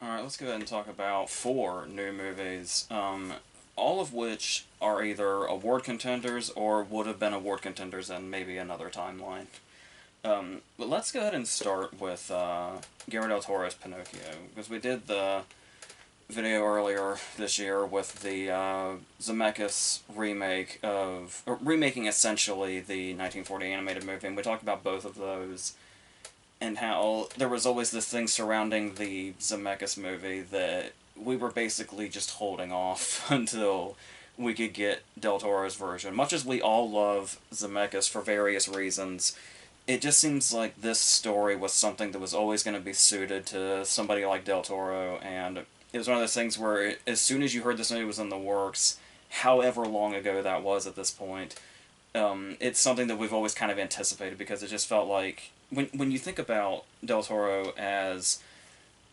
Alright, let's go ahead and talk about four new movies, all of which are either award contenders or would have been award contenders in maybe another timeline. But let's go ahead and start with Guillermo Del Toro's Pinocchio, because we did the video earlier this year with the Zemeckis remake of, or remaking essentially the 1940 animated movie, and we talked about both of those and how there was always this thing surrounding the Zemeckis movie that we were basically just holding off until we could get Del Toro's version. Much as we all love Zemeckis for various reasons, it just seems like this story was something that was always going to be suited to somebody like Del Toro, and it was one of those things where as soon as you heard this movie was in the works, however long ago that was at this point, it's something that we've always kind of anticipated because it just felt like when you think about Del Toro as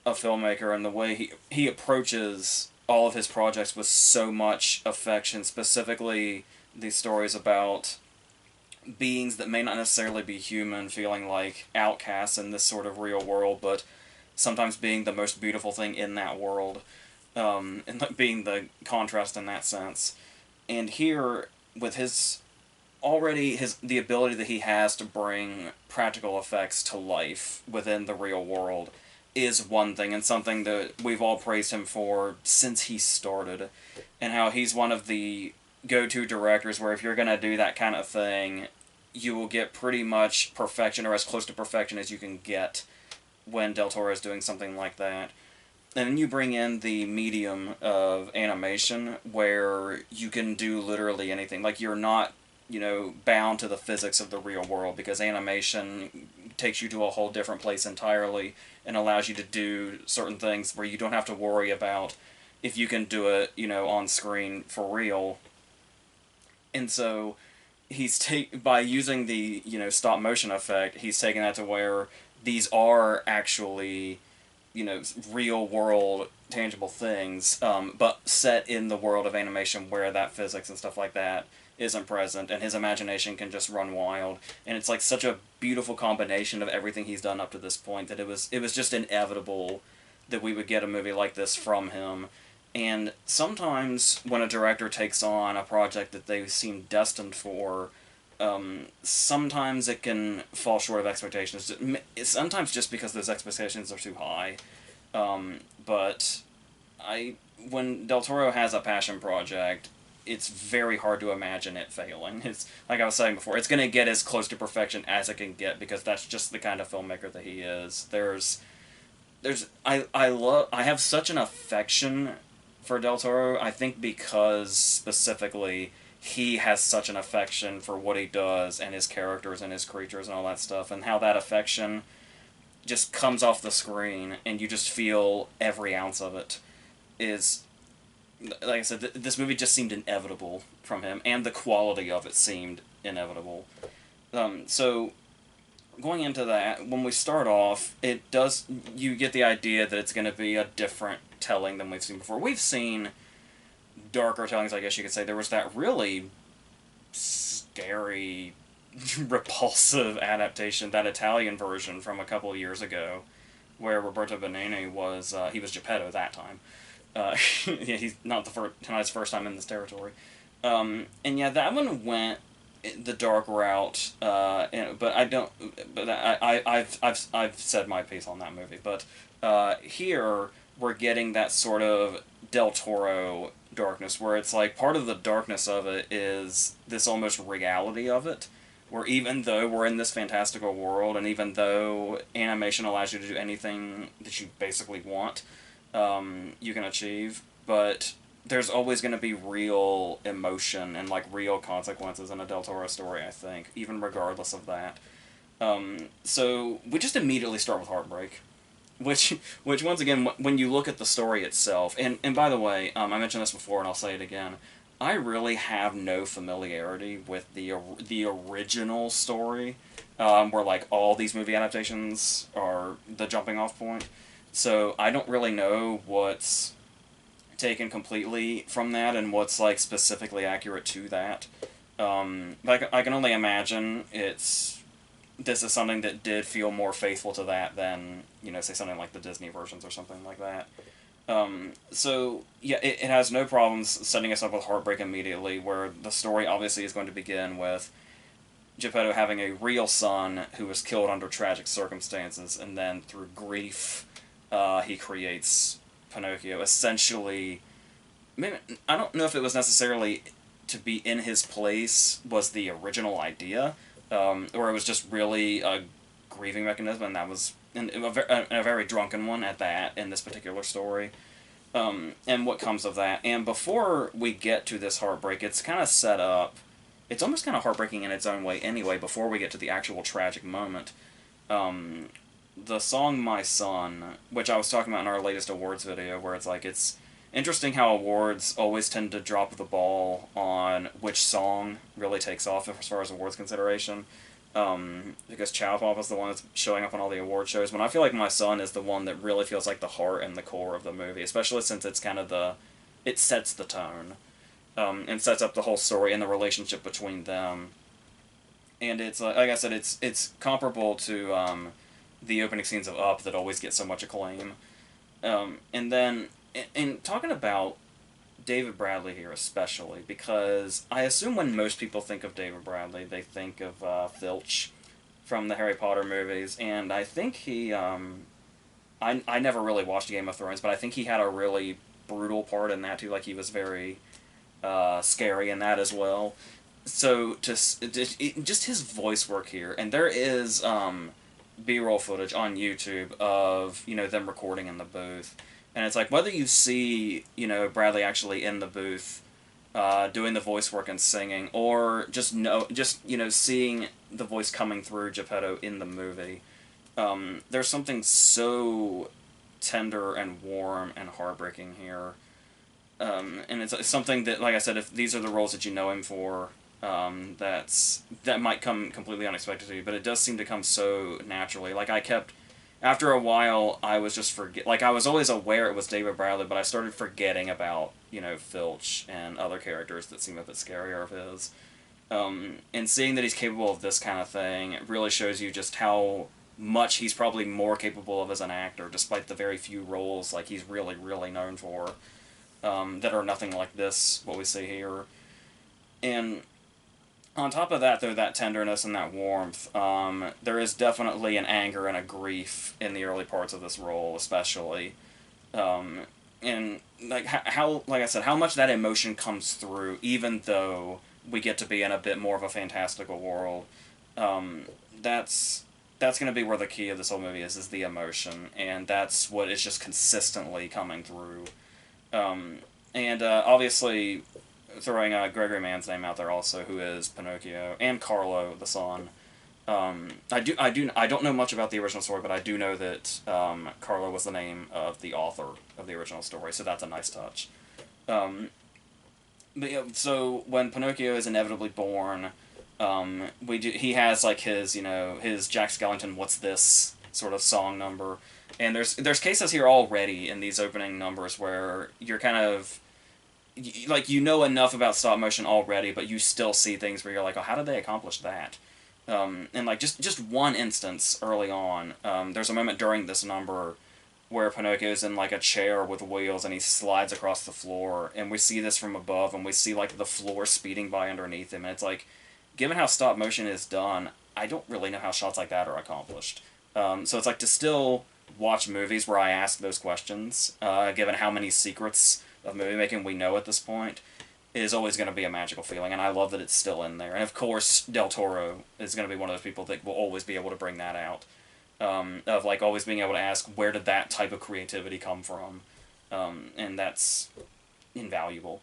a filmmaker and the way he approaches all of his projects with so much affection, specifically these stories about beings that may not necessarily be human, feeling like outcasts in this sort of real world, but sometimes being the most beautiful thing in that world, and being the contrast in that sense. And here, with his the ability that he has to bring practical effects to life within the real world is one thing, and something that we've all praised him for since he started, and how he's one of the go-to directors where if you're going to do that kind of thing, you will get pretty much perfection, or as close to perfection as you can get when Del Toro is doing something like that. And then you bring in the medium of animation where you can do literally anything. Like, you're not, bound to the physics of the real world, because animation takes you to a whole different place entirely and allows you to do certain things where you don't have to worry about if you can do it, on screen for real. And so by using the, stop motion effect, he's taking that to where these are actually, real world tangible things, but set in the world of animation where that physics and stuff like that isn't present, and his imagination can just run wild. And it's like such a beautiful combination of everything he's done up to this point that it was just inevitable that we would get a movie like this from him. And sometimes when a director takes on a project that they seem destined for, sometimes it can fall short of expectations. Sometimes just because those expectations are too high. But when Del Toro has a passion project, it's very hard to imagine it failing. It's like I was saying before, it's going to get as close to perfection as it can get because that's just the kind of filmmaker that he is. I have such an affection for Del Toro. I think because specifically he has such an affection for what he does and his characters and his creatures and all that stuff, and how that affection just comes off the screen and you just feel every ounce of it is, like I said, this movie just seemed inevitable from him, and the quality of it seemed inevitable. So going into that, when we start off, you get the idea that it's going to be a different telling than we've seen before. We've seen darker tellings, I guess you could say. There was that really scary, repulsive adaptation, that Italian version from a couple of years ago, where Roberto Benigni was he was Geppetto that time. Yeah, he's not his first time in this territory. And yeah, that one went the dark route. But I don't. But I've said my piece on that movie. But here we're getting that sort of Del Toro darkness, where it's like part of the darkness of it is this almost reality of it, where even though we're in this fantastical world, and even though animation allows you to do anything that you basically want, you can achieve, but there's always going to be real emotion and like real consequences in a Del Toro story, I think, even regardless of that. So we just immediately start with heartbreak, which once again, when you look at the story itself, and by the way, I mentioned this before and I'll say it again, I really have no familiarity with the original story, where like all these movie adaptations are the jumping off point. So I don't really know what's taken completely from that and what's like specifically accurate to that. But I can only imagine it's this is something that did feel more faithful to that than, say something like the Disney versions or something like that. So yeah, it has no problems setting us up with heartbreak immediately, where the story obviously is going to begin with Geppetto having a real son who was killed under tragic circumstances, and then through grief, he creates Pinocchio. Essentially, maybe, I don't know if it was necessarily to be in his place was the original idea, or it was just really a grieving mechanism, and that was a very drunken one at that in this particular story. And what comes of that. And before we get to this heartbreak, it's kind of set up. It's almost kind of heartbreaking in its own way anyway, before we get to the actual tragic moment. The song My Son, which I was talking about in our latest awards video, where it's interesting how awards always tend to drop the ball on which song really takes off as far as awards consideration. Because Chow Pop is the one that's showing up on all the award shows, when I feel like My Son is the one that really feels like the heart and the core of the movie, especially since it's kind of it sets the tone, and sets up the whole story and the relationship between them. And it's, like I said, it's comparable to the opening scenes of Up that always get so much acclaim. And then, in talking about David Bradley here especially, because I assume when most people think of David Bradley, they think of Filch from the Harry Potter movies, and I think I never really watched Game of Thrones, but I think he had a really brutal part in that too, like he was very scary in that as well. So just his voice work here, and there is B-roll footage on YouTube of them recording in the booth, and it's like whether you see Bradley actually in the booth doing the voice work and singing, or just seeing the voice coming through Geppetto in the movie. There's something so tender and warm and heartbreaking here. And it's something that, like I said, if these are the roles that you know him for, that might come completely unexpected to you, but it does seem to come so naturally. Like, after a while, I was just I was always aware it was David Bradley, but I started forgetting about, Filch and other characters that seem a bit scarier of his. And seeing that he's capable of this kind of thing, it really shows you just how much he's probably more capable of as an actor, despite the very few roles, like, he's really, really known for, that are nothing like this, what we see here. And on top of that, though, that tenderness and that warmth, there is definitely an anger and a grief in the early parts of this role, especially. And, like I said, how much that emotion comes through, even though we get to be in a bit more of a fantastical world, that's going to be where the key of this whole movie is the emotion, and that's what is just consistently coming through. And obviously, throwing Gregory Mann's name out there also, who is Pinocchio, and Carlo, the son. I don't know much about the original story, but I do know that Carlo was the name of the author of the original story, so that's a nice touch. But yeah, so when Pinocchio is inevitably born, he has like his Jack Skellington "What's This" sort of song number, and there's cases here already in these opening numbers where you're kind of enough about stop motion already, but you still see things where you're like, oh, how did they accomplish that? And like just one instance early on, there's a moment during this number where Pinocchio's in like a chair with wheels and he slides across the floor, and we see this from above, and we see like the floor speeding by underneath him, and it's like, given how stop motion is done, I don't really know how shots like that are accomplished. So it's like to still watch movies where I ask those questions, given how many secrets of movie making we know at this point, is always going to be a magical feeling, and I love that it's still in there. And of course, Del Toro is going to be one of those people that will always be able to bring that out, of like always being able to ask, where did that type of creativity come from? And that's invaluable.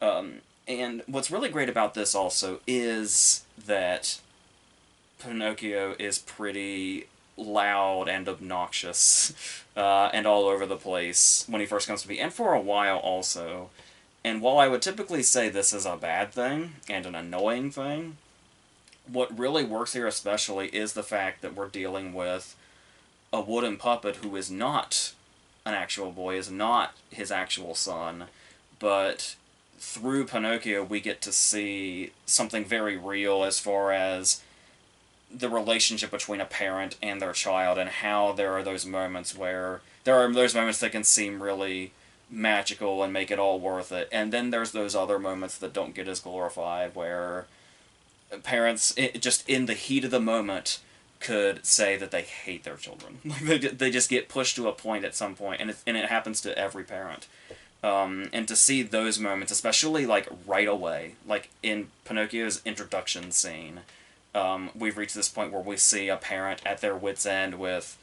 And what's really great about this also is that Pinocchio is pretty loud and obnoxious, and all over the place when he first comes to be, and for a while also. And while I would typically say this is a bad thing and an annoying thing, what really works here especially is the fact that we're dealing with a wooden puppet who is not an actual boy, is not his actual son, but through Pinocchio we get to see something very real as far as the relationship between a parent and their child, and how there are those moments that can seem really magical and make it all worth it, and then there's those other moments that don't get as glorified, where parents, just in the heat of the moment, could say that they hate their children. Like they just get pushed to a point at some point, and it happens to every parent. And to see those moments, especially like right away, like in Pinocchio's introduction scene, we've reached this point where we see a parent at their wit's end with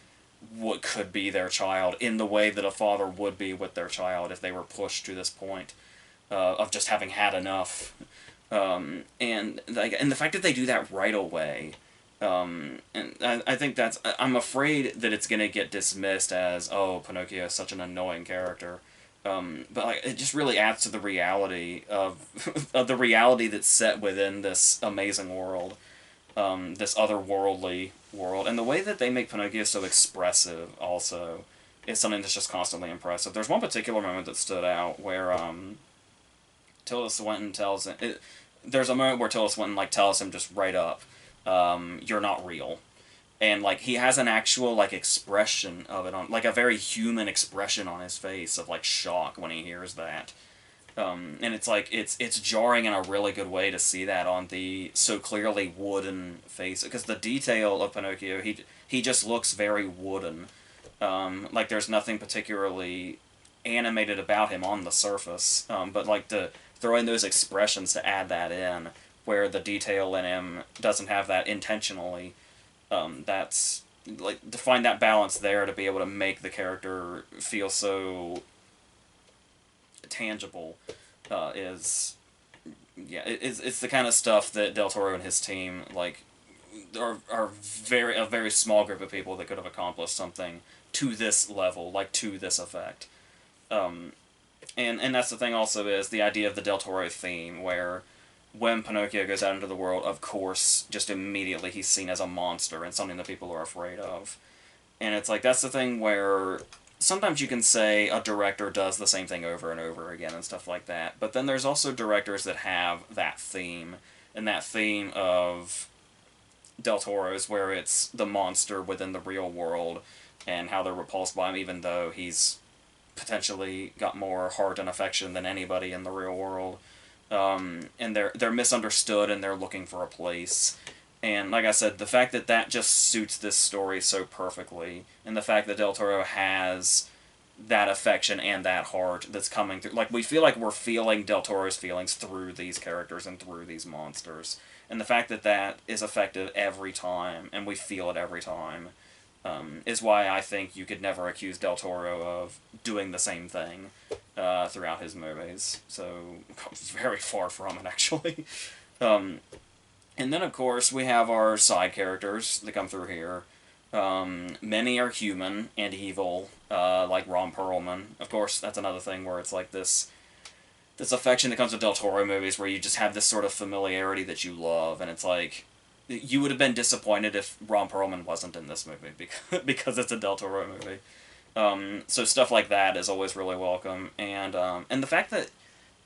what could be their child, in the way that a father would be with their child if they were pushed to this point of just having had enough. And the fact that they do that right away, and I think I'm afraid that it's going to get dismissed as, oh, Pinocchio is such an annoying character. But like, it just really adds to the reality of of the reality that's set within this amazing world, this otherworldly world, and the way that they make Pinocchio so expressive also is something that's just constantly impressive. There's one particular moment that stood out where Tilda Swinton tells him. There's a moment where Tilda Swinton like tells him just right up, "You're not real," and like he has an actual like expression of it on, like a very human expression on his face of like shock when he hears that. And it's like it's jarring in a really good way to see that on the so clearly wooden face, because the detail of Pinocchio, he just looks very wooden. Like there's nothing particularly animated about him on the surface, but like to throw in those expressions to add that in, where the detail in him doesn't have that intentionally. That's like, to find that balance there to be able to make the character feel so tangible is, yeah, it's the kind of stuff that Del Toro and his team like are a very small group of people that could have accomplished something to this level, like to this effect. Um, and that's the thing also, is the idea of the Del Toro theme, where when Pinocchio goes out into the world, of course, just immediately he's seen as a monster and something that people are afraid of. And it's like, that's the thing where sometimes you can say a director does the same thing over and over again and stuff like that, but then there's also directors that have that theme, and that theme of Del Toro's, where it's the monster within the real world and how they're repulsed by him, even though he's potentially got more heart and affection than anybody in the real world. And they're misunderstood, and they're looking for a place. And like I said, the fact that that just suits this story so perfectly, and the fact that Del Toro has that affection and that heart that's coming through, like we feel like we're feeling Del Toro's feelings through these characters and through these monsters, and the fact that that is effective every time, and we feel it every time, is why I think you could never accuse Del Toro of doing the same thing throughout his movies. So, very far from it, actually. Um, and then, of course, we have our side characters that come through here. Many are human and evil, like Ron Perlman. Of course, that's another thing where it's like this affection that comes with Del Toro movies, where you just have this sort of familiarity that you love, and it's like, you would have been disappointed if Ron Perlman wasn't in this movie, because it's a Del Toro movie. So stuff like that is always really welcome, and the fact that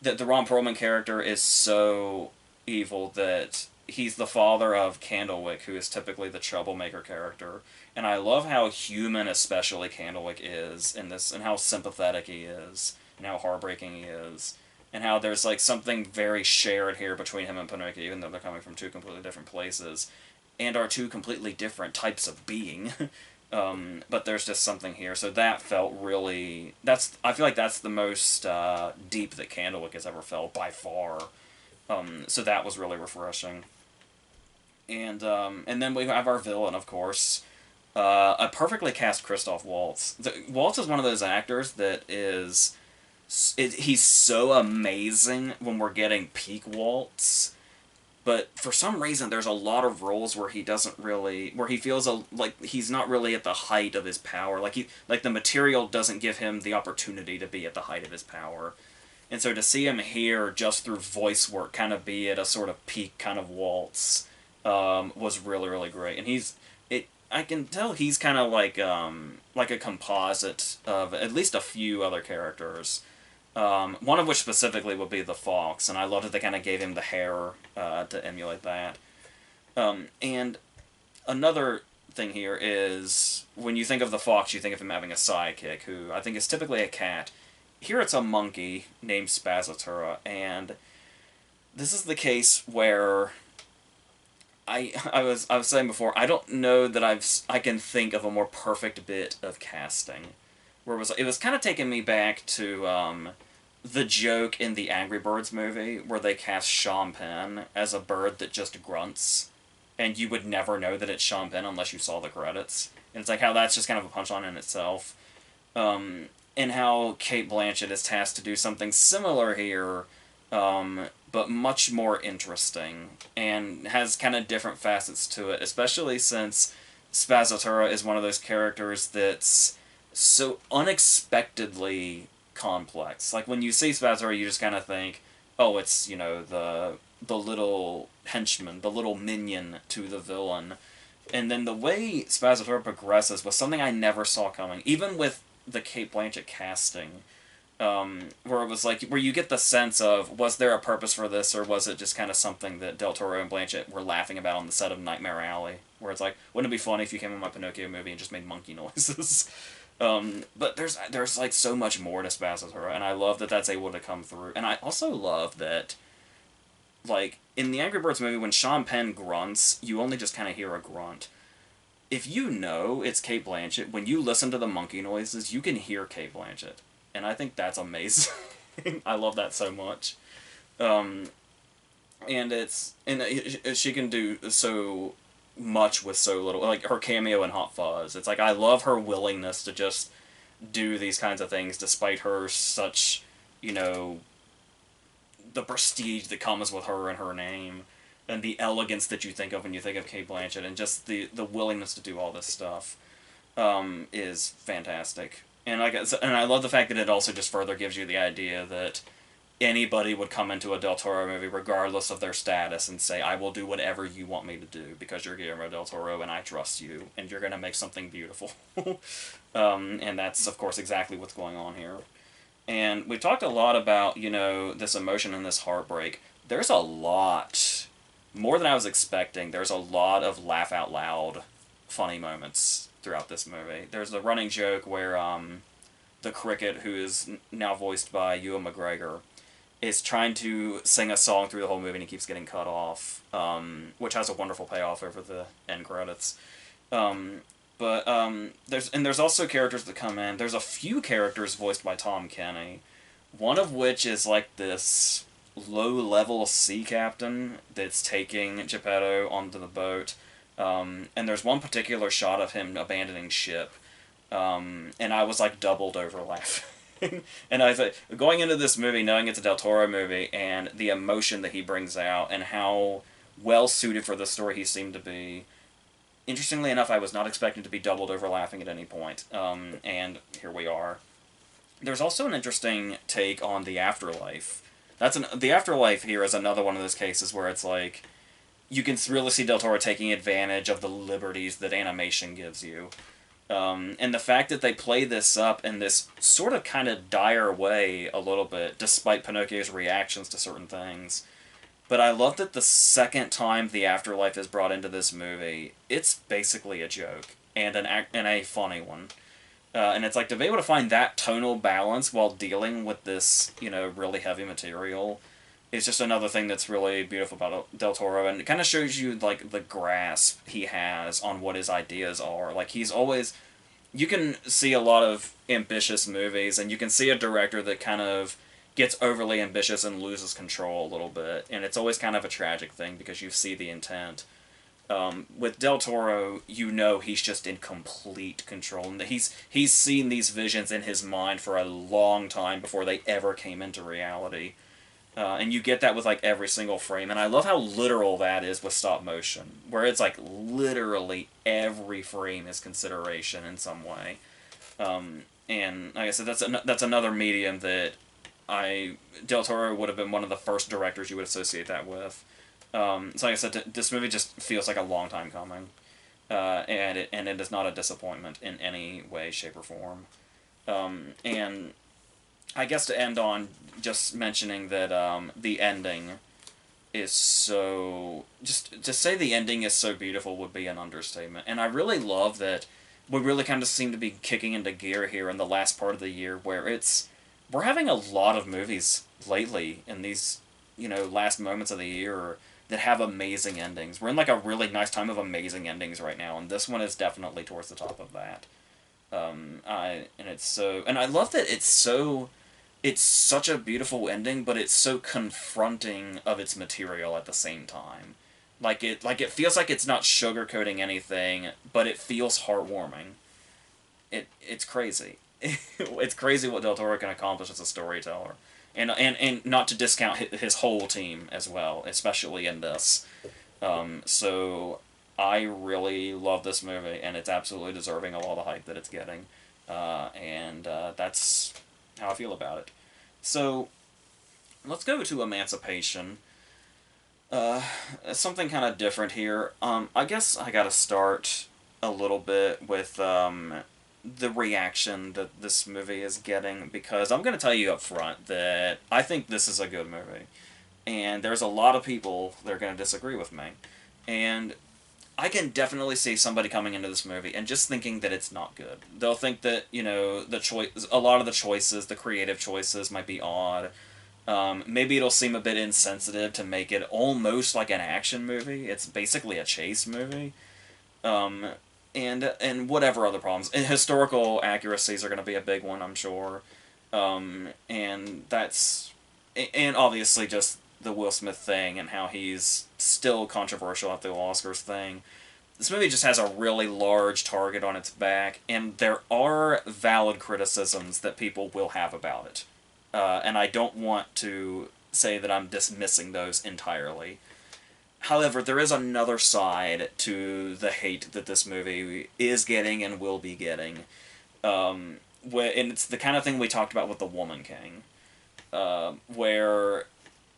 the Ron Perlman character is so evil that he's the father of Candlewick, who is typically the troublemaker character, and I love how human, especially, Candlewick is in this, and how sympathetic he is, and how heartbreaking he is, and how there's like something very shared here between him and Pinocchio, even though they're coming from two completely different places, and are two completely different types of being. But there's just something here, so that felt really. I feel like that's the most deep that Candlewick has ever felt by far. So that was really refreshing. And then we have our villain, of course, a perfectly cast Christoph Waltz. Waltz is one of those actors that is. He's so amazing when we're getting peak Waltz, but for some reason there's a lot of roles where he doesn't really, where he feels like he's not really at the height of his power, like the material doesn't give him the opportunity to be at the height of his power. And so to see him here just through voice work kind of be at a sort of peak kind of Waltz was really, really great. And I can tell he's kind of like a composite of at least a few other characters. One of which specifically would be the Fox, and I love that they kind of gave him the hair to emulate that. And another thing here is when you think of the fox, you think of him having a sidekick, who I think is typically a cat. Here it's a monkey named Spazatura, and this is the case where I was saying before, I don't know that I can think of a more perfect bit of casting. Where it was kind of taking me back to the joke in the Angry Birds movie where they cast Sean Penn as a bird that just grunts, and you would never know that it's Sean Penn unless you saw the credits. And it's like how that's just kind of a punchline in itself. And how Kate Blanchett is tasked to do something similar here, but much more interesting, and has kind of different facets to it, especially since Spazatura is one of those characters that's so unexpectedly complex. Like, when you see Spazatura, you just kind of think, oh, it's, the little henchman, the little minion to the villain. And then the way Spazatura progresses was something I never saw coming, even with the Kate Blanchett casting, where it was like, where you get the sense of, was there a purpose for this, or was it just kind of something that Del Toro and Blanchett were laughing about on the set of Nightmare Alley, where it's like, wouldn't it be funny if you came in my Pinocchio movie and just made monkey noises? But there's like so much more to Spazatura, and I love that that's able to come through. And I also love that, like, in the Angry Birds movie, when Sean Penn grunts, you only just kind of hear a grunt. If you know it's Kate Blanchett, when you listen to the monkey noises, you can hear Kate Blanchett. And I think that's amazing. I love that so much. And she can do so much with so little. Like, her cameo in Hot Fuzz. It's like, I love her willingness to just do these kinds of things despite her such, the prestige that comes with her and her name, and the elegance that you think of when you think of Kate Blanchett, and just the willingness to do all this stuff is fantastic. And I love the fact that it also just further gives you the idea that anybody would come into a Del Toro movie regardless of their status and say, I will do whatever you want me to do because you're Guillermo Del Toro and I trust you and you're going to make something beautiful. And that's, of course, exactly what's going on here. And we talked a lot about, this emotion and this heartbreak. There's a lot, more than I was expecting, there's a lot of laugh out loud funny moments throughout this movie. There's a running joke where the cricket, who is now voiced by Ewan McGregor, is trying to sing a song through the whole movie and he keeps getting cut off, which has a wonderful payoff over the end credits. There's also characters that come in. There's a few characters voiced by Tom Kenny, one of which is like this low-level sea captain that's taking Geppetto onto the boat. And there's one particular shot of him abandoning ship, and I was like doubled over laughing. And I thought, going into this movie, knowing it's a Del Toro movie, and the emotion that he brings out, and how well suited for the story he seemed to be, interestingly enough, I was not expecting to be doubled over laughing at any point, and here we are. There's also an interesting take on the afterlife. The afterlife here is another one of those cases where it's like, you can really see Del Toro taking advantage of the liberties that animation gives you. And the fact that they play this up in this sort of kind of dire way a little bit, despite Pinocchio's reactions to certain things. But I love that the second time the afterlife is brought into this movie, it's basically a joke, and a funny one. And it's like, to be able to find that tonal balance while dealing with this, really heavy material, is just another thing that's really beautiful about Del Toro, and it kind of shows you, like, the grasp he has on what his ideas are. Like, he's always... You can see a lot of ambitious movies, and you can see a director that kind of gets overly ambitious and loses control a little bit, and it's always kind of a tragic thing because you see the intent. With Del Toro, he's just in complete control, and he's seen these visions in his mind for a long time before they ever came into reality. And you get that with, like, every single frame. And I love how literal that is with stop motion, where it's, like, literally every frame is consideration in some way. And, like I said, that's another medium that Del Toro would have been one of the first directors you would associate that with. So, like I said, this movie just feels like a long time coming. And it is not a disappointment in any way, shape, or form. And I guess to end on just mentioning that the ending is so... Just to say the ending is so beautiful would be an understatement. And I really love that we really kind of seem to be kicking into gear here in the last part of the year, where it's... We're having a lot of movies lately in these, last moments of the year that have amazing endings. We're in like a really nice time of amazing endings right now, and this one is definitely towards the top of that. And I love that it's such a beautiful ending, but it's so confronting of its material at the same time. Like it feels like it's not sugarcoating anything, but it feels heartwarming. It's crazy. It's crazy what Del Toro can accomplish as a storyteller, and not to discount his whole team as well, especially in this. So I really love this movie, and it's absolutely deserving of all the hype that it's getting, and that's how I feel about it. So let's go to Emancipation. Something kind of different here. I guess I gotta start a little bit with the reaction that this movie is getting, because I'm gonna tell you up front that I think this is a good movie, and there's a lot of people that are gonna disagree with me, and I can definitely see somebody coming into this movie and just thinking that it's not good. They'll think that a lot of the choices, the creative choices, might be odd. Maybe it'll seem a bit insensitive to make it almost like an action movie. It's basically a chase movie. Um, and whatever other problems. And historical accuracies are going to be a big one, I'm sure. And that's... And obviously just the Will Smith thing and how he's still controversial after the Oscars thing. This movie just has a really large target on its back, and there are valid criticisms that people will have about it. And I don't want to say that I'm dismissing those entirely. However, there is another side to the hate that this movie is getting and will be getting. And it's the kind of thing we talked about with The Woman King, where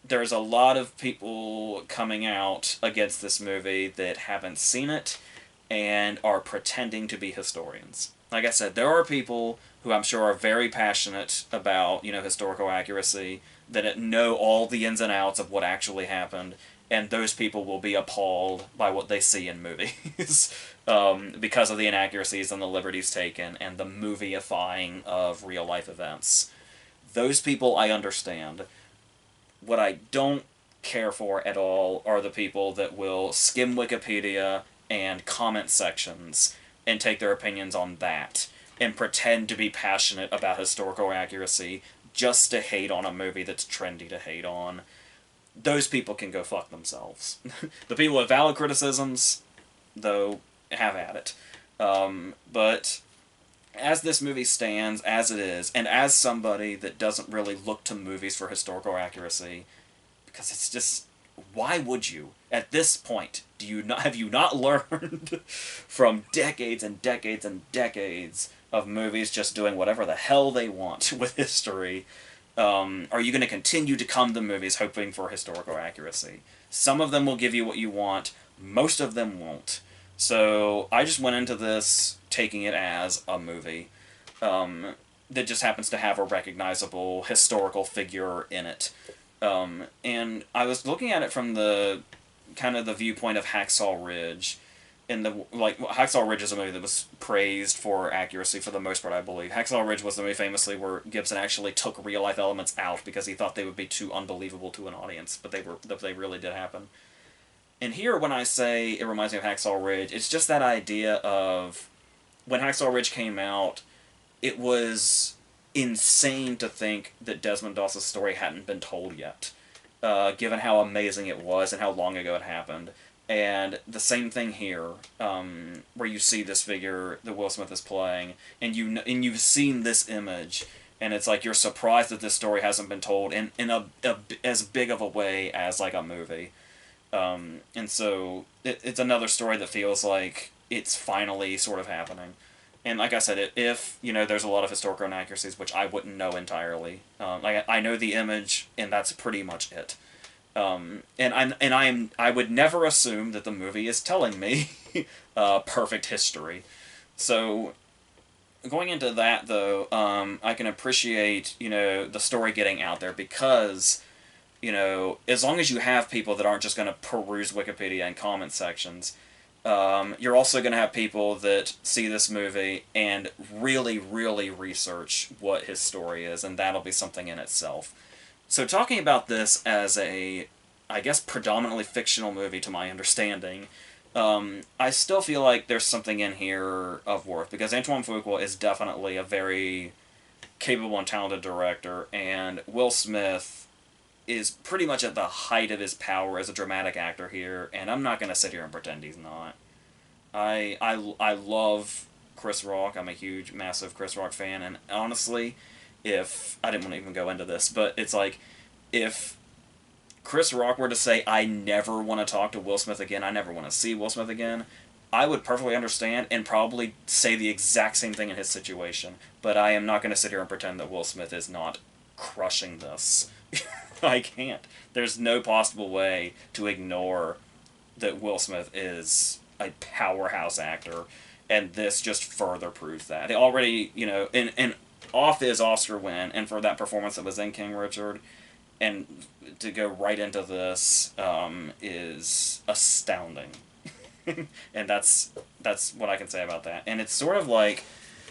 there's a lot of people coming out against this movie that haven't seen it and are pretending to be historians. Like I said, there are people who I'm sure are very passionate about, historical accuracy, that know all the ins and outs of what actually happened, and those people will be appalled by what they see in movies because of the inaccuracies and the liberties taken and the movieifying of real life events. Those people I understand. What I don't care for at all are the people that will skim Wikipedia and comment sections and take their opinions on that and pretend to be passionate about historical accuracy just to hate on a movie that's trendy to hate on. Those people can go fuck themselves. The people with valid criticisms, though, have at it. But as this movie stands, as it is, and as somebody that doesn't really look to movies for historical accuracy, because it's just, why would you? At this point, have you not learned from decades and decades and decades of movies just doing whatever the hell they want with history? Are you going to continue to come to movies hoping for historical accuracy? Some of them will give you what you want, most of them won't. So I just went into this taking it as a movie that just happens to have a recognizable historical figure in it. And I was looking at it from the kind of the viewpoint of Hacksaw Ridge. Hacksaw Ridge is a movie that was praised for accuracy for the most part, I believe. Hacksaw Ridge was the movie famously where Gibson actually took real life elements out because he thought they would be too unbelievable to an audience, but they really did happen. And here, when I say it reminds me of Hacksaw Ridge, it's just that idea of when Hacksaw Ridge came out, it was insane to think that Desmond Doss's story hadn't been told yet, given how amazing it was and how long ago it happened. And the same thing here, where you see this figure that Will Smith is playing, and you've seen this image, and it's like you're surprised that this story hasn't been told in as big of a way as like a movie. And so it's another story that feels like it's finally sort of happening. And like I said, if there's a lot of historical inaccuracies, which I wouldn't know entirely. I know the image, and that's pretty much it. I would never assume that the movie is telling me perfect history. So going into that though, I can appreciate the story getting out there because as long as you have people that aren't just going to peruse Wikipedia and comment sections, you're also going to have people that see this movie and really, really research what his story is, and that'll be something in itself. So, talking about this as a, I guess, predominantly fictional movie, to my understanding, I still feel like there's something in here of worth, because Antoine Fuqua is definitely a very capable and talented director, and Will Smith is pretty much at the height of his power as a dramatic actor here, and I'm not going to sit here and pretend he's not. I love Chris Rock. I'm a huge, massive Chris Rock fan, and honestly, if I didn't want to even go into this, but it's like if Chris Rock were to say, I never want to talk to Will Smith again, I never want to see Will Smith again, I would perfectly understand and probably say the exact same thing in his situation. But I am not going to sit here and pretend that Will Smith is not crushing this. I can't. There's no possible way to ignore that Will Smith is a powerhouse actor, and this just further proves that. He already, and off his Oscar win, and for that performance that was in King Richard, and to go right into this is astounding. And that's what I can say about that. And it's sort of like,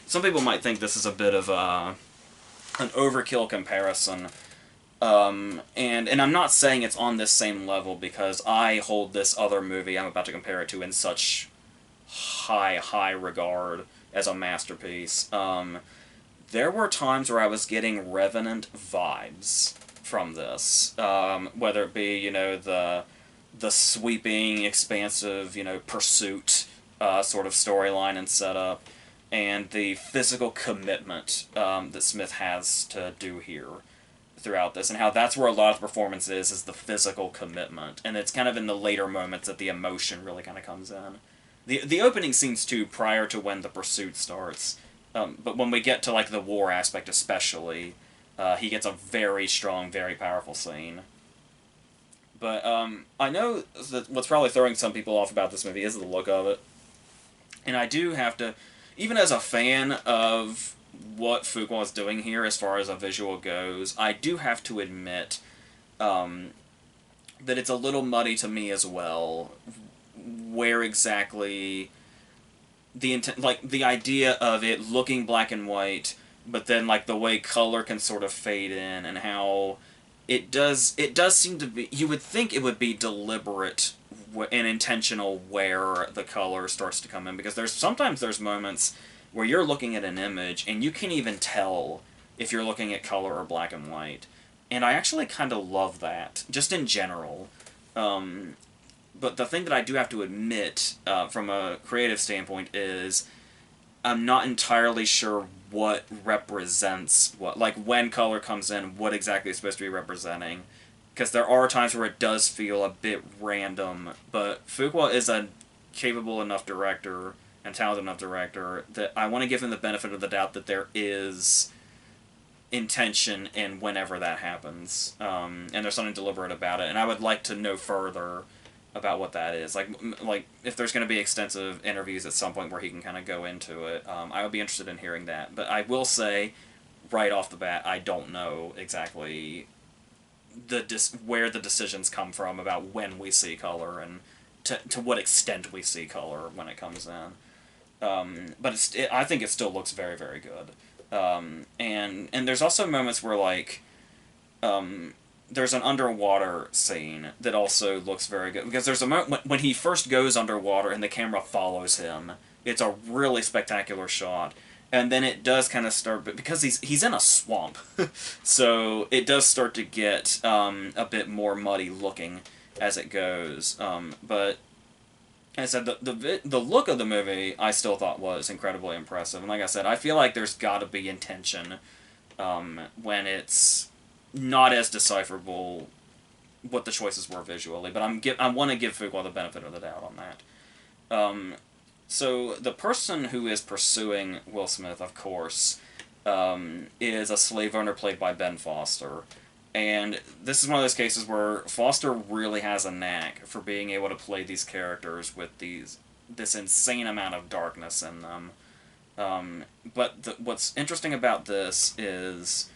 some people might think this is a bit of an overkill comparison. And I'm not saying it's on this same level, because I hold this other movie I'm about to compare it to in such high regard as a masterpiece. There were times where I was getting Revenant vibes from this, whether it be, the sweeping, expansive, pursuit sort of storyline and setup, and the physical commitment that Smith has to do here throughout this, and how that's where a lot of the performance is the physical commitment, and it's kind of in the later moments that the emotion really kind of comes in. The opening scenes too, prior to when the pursuit starts, but when we get to like the war aspect especially, he gets a very strong, very powerful scene. But I know that what's probably throwing some people off about this movie is the look of it. And I do have to, even as a fan of what Fuqua is doing here as far as a visual goes, I do have to admit that it's a little muddy to me as well, where exactly the intent, like the idea of it looking black and white, but then like the way color can sort of fade in, and how it does seem to be, you would think it would be deliberate and intentional where the color starts to come in, because there's moments where you're looking at an image and you can't even tell if you're looking at color or black and white. And I actually kind of love that, just in general. But the thing that I do have to admit, from a creative standpoint, is I'm not entirely sure what represents what. Like, when color comes in, what exactly it's supposed to be representing. Because there are times where it does feel a bit random, but Fuqua is a capable enough director and talented enough director that I want to give him the benefit of the doubt that there is intention in whenever that happens, and there's something deliberate about it, and I would like to know further about what that is. Like if there's going to be extensive interviews at some point where he can kind of go into it, I would be interested in hearing that. But I will say, right off the bat, I don't know exactly where the decisions come from about when we see color and to what extent we see color when it comes in. But I think it still looks very, very good. And there's also moments where, like, there's an underwater scene that also looks very good, because there's a moment when he first goes underwater and the camera follows him. It's a really spectacular shot, and then it does kind of start, but because he's in a swamp, so it does start to get a bit more muddy looking as it goes. But as I said, the look of the movie I still thought was incredibly impressive, and like I said, I feel like there's got to be intention when it's not as decipherable what the choices were visually, but I want to give Fuqua the benefit of the doubt on that. So the person who is pursuing Will Smith, of course, is a slave owner played by Ben Foster. And this is one of those cases where Foster really has a knack for being able to play these characters with this insane amount of darkness in them. But what's interesting about this is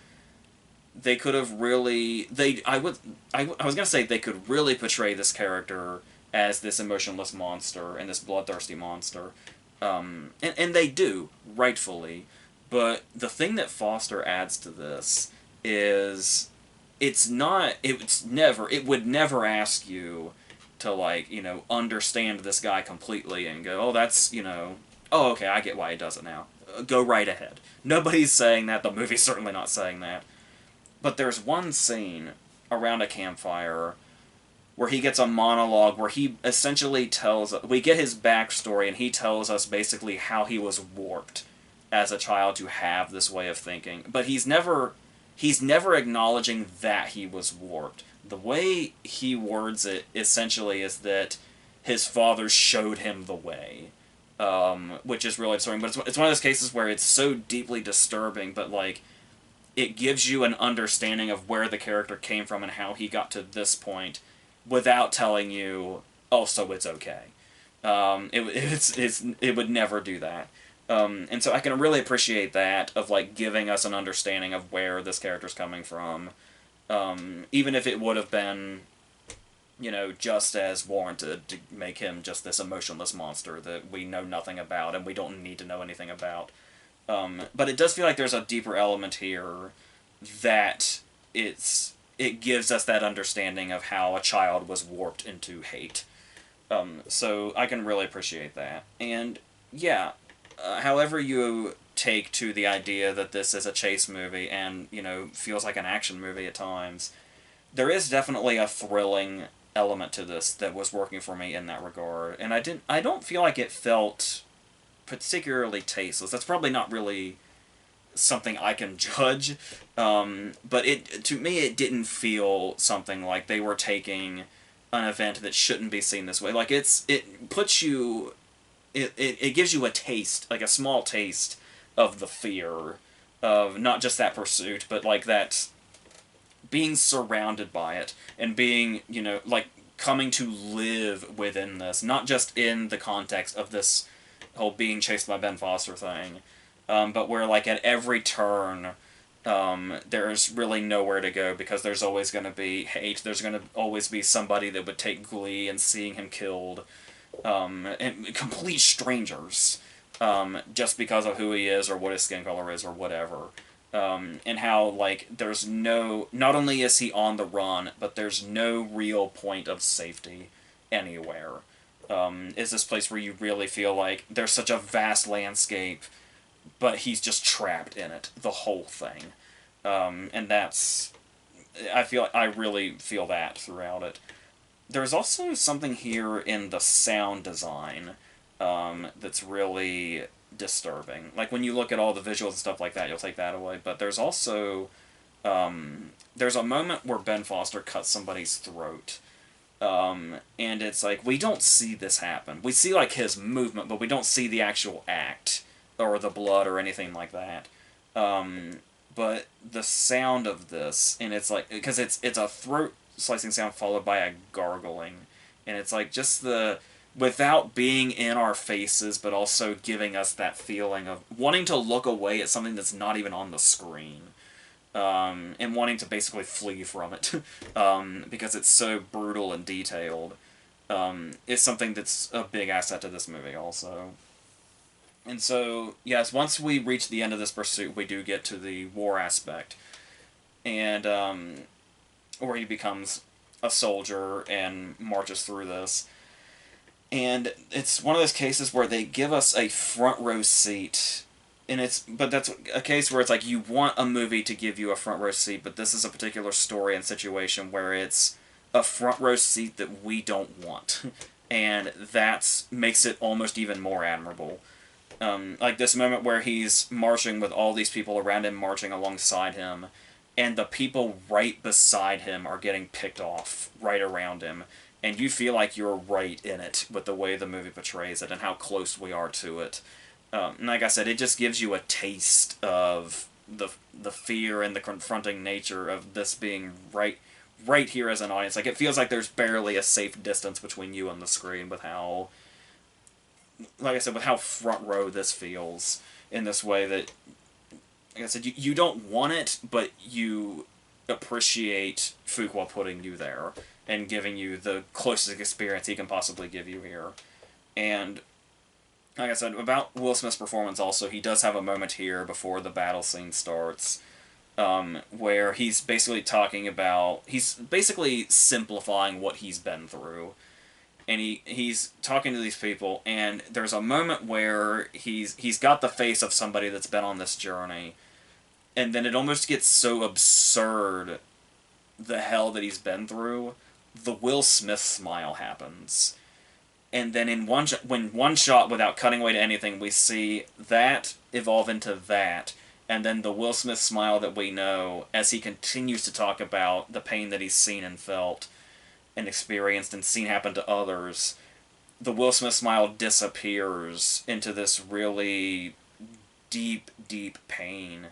they could have really I was gonna say they could really portray this character as this emotionless monster and this bloodthirsty monster, and they do rightfully, but the thing that Foster adds to this is it would never ask you to, like, understand this guy completely and go, oh, that's, oh, okay, I get why he does it now. Go right ahead. Nobody's saying that. The movie's certainly not saying that. But there's one scene around a campfire where he gets a monologue where he essentially we get his backstory, and he tells us basically how he was warped as a child to have this way of thinking. But he's never acknowledging that he was warped. The way he words it essentially is that his father showed him the way, which is really disturbing. But it's one of those cases where it's so deeply disturbing, but, like, it gives you an understanding of where the character came from and how he got to this point without telling you, oh, so it's okay. It would never do that. And so I can really appreciate that, of, like, giving us an understanding of where this character's coming from, even if it would have been, just as warranted to make him just this emotionless monster that we know nothing about and we don't need to know anything about. But it does feel like there's a deeper element here that it gives us that understanding of how a child was warped into hate. So I can really appreciate that. And, yeah, however you take to the idea that this is a chase movie and, feels like an action movie at times, there is definitely a thrilling element to this that was working for me in that regard. And I don't feel like it felt particularly tasteless. That's probably not really something I can judge, but to me it didn't feel something like they were taking an event that shouldn't be seen this way. Like, it puts you, it gives you a taste, like a small taste of the fear of not just that pursuit, but, like, that being surrounded by it and being, like, coming to live within this, not just in the context of this whole being chased by Ben Foster thing, but where, like, at every turn, there's really nowhere to go because there's always going to be hate. There's going to always be somebody that would take glee in seeing him killed, and complete strangers, just because of who he is or what his skin color is or whatever. And how, like, not only is he on the run, but there's no real point of safety anywhere. Is this place where you really feel like there's such a vast landscape, but he's just trapped in it, the whole thing. And I really feel that throughout it. There's also something here in the sound design, that's really disturbing. Like, when you look at all the visuals and stuff like that, you'll take that away, but there's also, there's a moment where Ben Foster cuts somebody's throat. And it's like, we don't see this happen. We see, like, his movement, but we don't see the actual act, or the blood, or anything like that. But the sound of this, and it's like, because it's a throat-slicing sound followed by a gargling, and it's like, just without being in our faces, but also giving us that feeling of wanting to look away at something that's not even on the screen. And wanting to basically flee from it, because it's so brutal and detailed, is something that's a big asset to this movie also. And so, yes, once we reach the end of this pursuit, we do get to the war aspect, and where he becomes a soldier and marches through this. And it's one of those cases where they give us a front row seat. But that's a case where it's like, you want a movie to give you a front row seat, but this is a particular story and situation where it's a front row seat that we don't want. And that makes it almost even more admirable. Like this moment where he's marching with all these people around him, marching alongside him, and the people right beside him are getting picked off right around him. And you feel like you're right in it with the way the movie portrays it and how close we are to it. And like I said, it just gives you a taste of the fear and the confronting nature of this being right here as an audience. Like, it feels like there's barely a safe distance between you and the screen with how, like I said, with how front row this feels in this way that, like I said, you don't want it, but you appreciate Fuqua putting you there and giving you the closest experience he can possibly give you here. And like I said, about Will Smith's performance also, he does have a moment here before the battle scene starts, where he's basically talking about, he's basically simplifying what he's been through. And he's talking to these people, and there's a moment where he's got the face of somebody that's been on this journey, and then it almost gets so absurd, the hell that he's been through, the Will Smith smile happens. And then in one shot, without cutting away to anything, we see that evolve into that, and then the Will Smith smile that we know as he continues to talk about the pain that he's seen and felt and experienced and seen happen to others. The Will Smith smile disappears into this really deep, deep pain.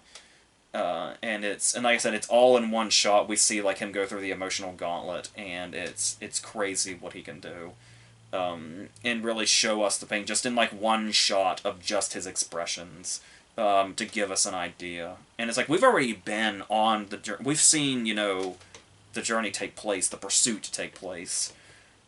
And like I said, it's all in one shot. We see like him go through the emotional gauntlet, and it's crazy what he can do. And really show us the pain just in like one shot of just his expressions, to give us an idea. And it's like we've already been on the journey. We've seen, the journey take place, the pursuit take place.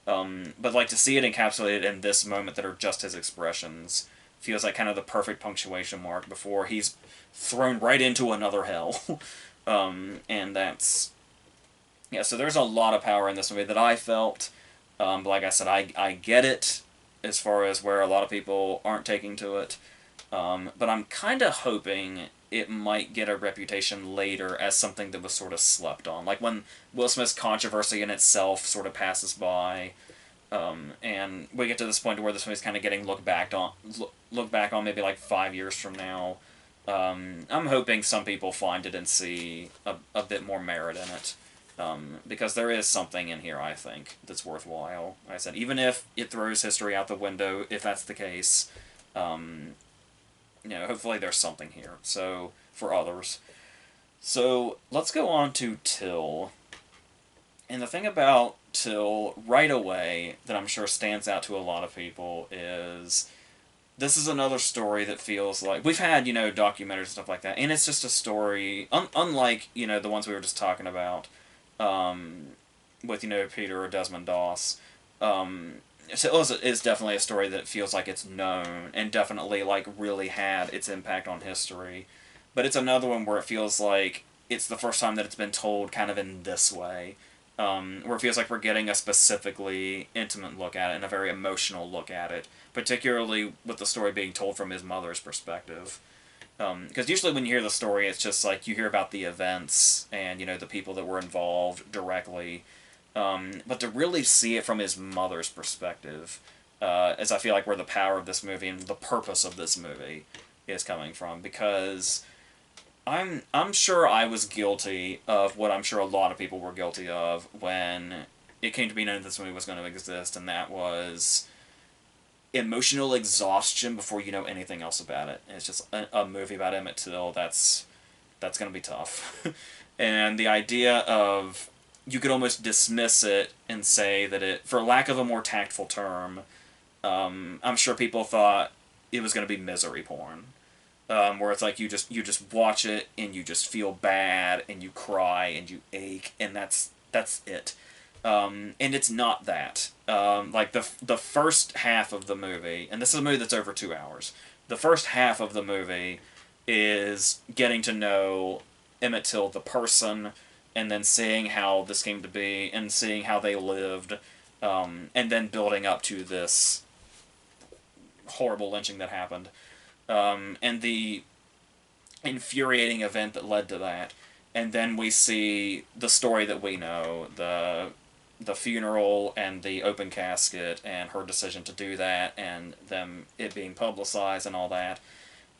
But like to see it encapsulated in this moment that are just his expressions feels like kind of the perfect punctuation mark before he's thrown right into another hell. And that's... Yeah, so there's a lot of power in this movie that I felt. But like I said, I get it as far as where a lot of people aren't taking to it. But I'm kind of hoping it might get a reputation later as something that was sort of slept on. Like when Will Smith's controversy in itself sort of passes by, and we get to this point where this movie's kind of getting looked back on maybe like 5 years from now. I'm hoping some people find it and see a bit more merit in it. Because there is something in here, I think, that's worthwhile. Like I said, even if it throws history out the window, if that's the case, hopefully there's something here. So, for others. So, let's go on to Till. And the thing about Till, right away, that I'm sure stands out to a lot of people is... This is another story that feels like... We've had, documentaries and stuff like that, and it's just a story, unlike, the ones we were just talking about, with, Peter or Desmond Doss. So it is definitely a story that feels like it's known, and definitely, like, really had its impact on history. But it's another one where it feels like it's the first time that it's been told kind of in this way. Where it feels like we're getting a specifically intimate look at it, and a very emotional look at it. Particularly with the story being told from his mother's perspective. Because usually when you hear the story, it's just like you hear about the events and, the people that were involved directly. But to really see it from his mother's perspective, is I feel like where the power of this movie and the purpose of this movie is coming from. Because I'm sure I was guilty of what I'm sure a lot of people were guilty of when it came to be known that this movie was going to exist, and that was emotional exhaustion before you know anything else about it. And it's just a movie about Emmett Till. That's going to be tough. And the idea of you could almost dismiss it and say that it, for lack of a more tactful term, I'm sure people thought it was going to be misery porn, where it's like you just watch it and you just feel bad and you cry and you ache and that's it. And it's not that. Like, the first half of the movie, and this is a movie that's over 2 hours, the first half of the movie is getting to know Emmett Till, the person, and then seeing how this came to be, and seeing how they lived, and then building up to this horrible lynching that happened, and the infuriating event that led to that. And then we see the story that we know, the funeral and the open casket and her decision to do that and it being publicized and all that.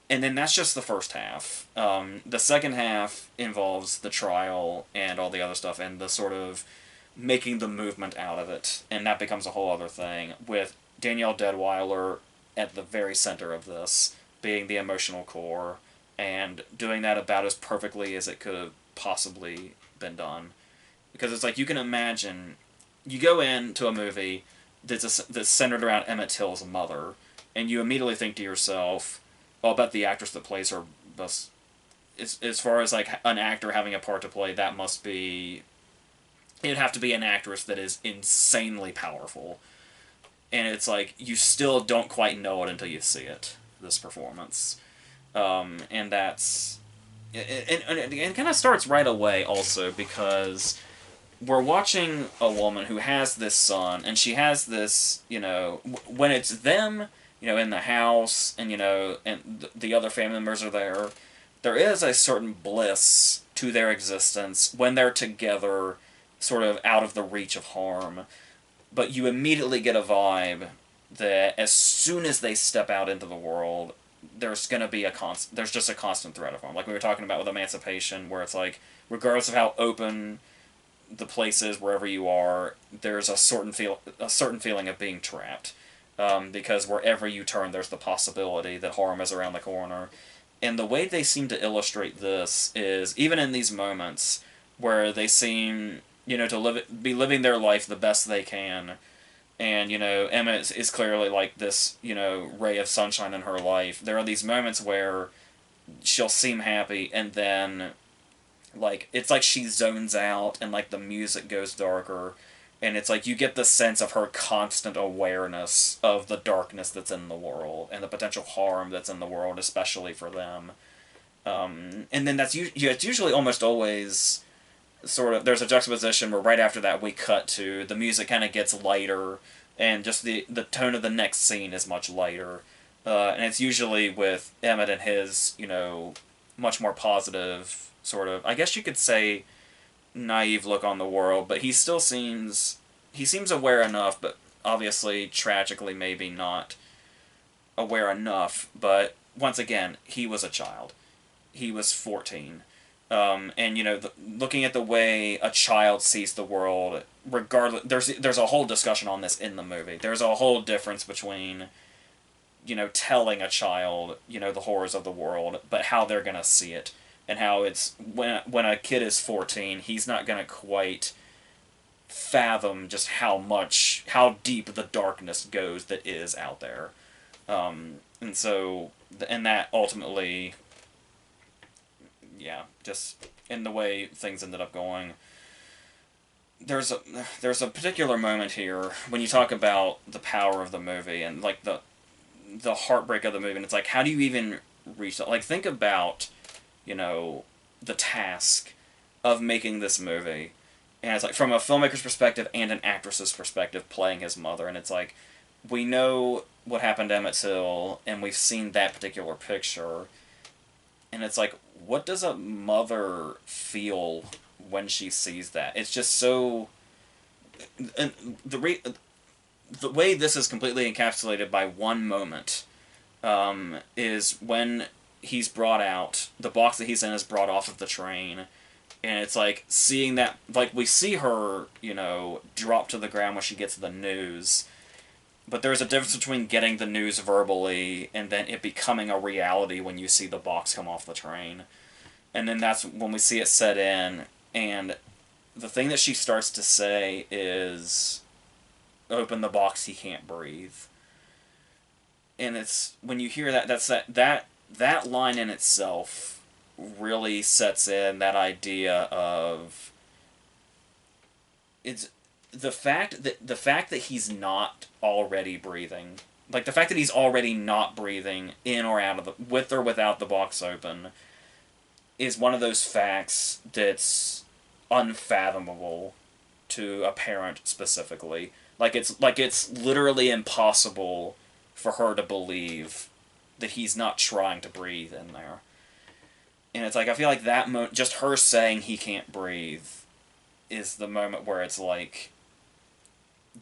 And then that's just the first half. The second half involves the trial and all the other stuff and the sort of making the movement out of it. And that becomes a whole other thing, with Danielle Deadwyler at the very center of this, being the emotional core, and doing that about as perfectly as it could have possibly been done. Because it's like, you can imagine, you go into a movie that's centered around Emmett Till's mother, and you immediately think to yourself, oh, I bet the actress that plays her must as far as like an actor having a part to play, it'd have to be an actress that is insanely powerful, and it's like you still don't quite know it until you see it. This performance, and that's and it kind of starts right away also because we're watching a woman who has this son, and she has this, when it's them, in the house, and, and the other family members are there, there is a certain bliss to their existence when they're together, sort of out of the reach of harm. But you immediately get a vibe that as soon as they step out into the world, there's going to be there's just a constant threat of harm. Like we were talking about with Emancipation, where it's like, regardless of how open the places wherever you are, there's a certain feeling of being trapped, because wherever you turn, there's the possibility that harm is around the corner. And the way they seem to illustrate this is even in these moments where they seem, to be living their life the best they can, and Emma is clearly like this, ray of sunshine in her life. There are these moments where she'll seem happy, and then like it's like she zones out and like the music goes darker, and it's like you get the sense of her constant awareness of the darkness that's in the world and the potential harm that's in the world, especially for them. And then it's usually almost always sort of, there's a juxtaposition where right after that we cut to the music kind of gets lighter, and just the tone of the next scene is much lighter, and it's usually with Emmett and his much more positive, sort of, I guess you could say, naive look on the world, but he seems aware enough, but obviously tragically maybe not aware enough. But once again, he was a child. He was 14. And looking at the way a child sees the world, regardless, there's a whole discussion on this in the movie. There's a whole difference between telling a child the horrors of the world, but how they're gonna see it, and how it's when a kid is 14, he's not gonna quite fathom just how deep the darkness goes that is out there, and so and that ultimately, yeah, just in the way things ended up going. There's a particular moment here when you talk about the power of the movie and like the heartbreak of the movie, and it's like, how do you even reach that? Like, think about the task of making this movie, and it's like from a filmmaker's perspective and an actress's perspective playing his mother, and it's like, we know what happened to Emmett Till, and we've seen that particular picture, and it's like, what does a mother feel when she sees that? It's just so, and the way this is completely encapsulated by one moment, is when he's brought out, the box that he's in is brought off of the train, and it's like seeing that, like we see her, drop to the ground when she gets the news, but there's a difference between getting the news verbally and then it becoming a reality when you see the box come off the train. And then that's when we see it set in, and the thing that she starts to say is, "Open the box, he can't breathe." And it's, when you hear that, that line in itself really sets in that idea of, it's the fact that he's not already breathing, like the fact that he's already not breathing in or out of with or without the box open, is one of those facts that's unfathomable to a parent specifically. Like it's literally impossible for her to believe that he's not trying to breathe in there. And it's like, I feel like that just her saying he can't breathe is the moment where it's like,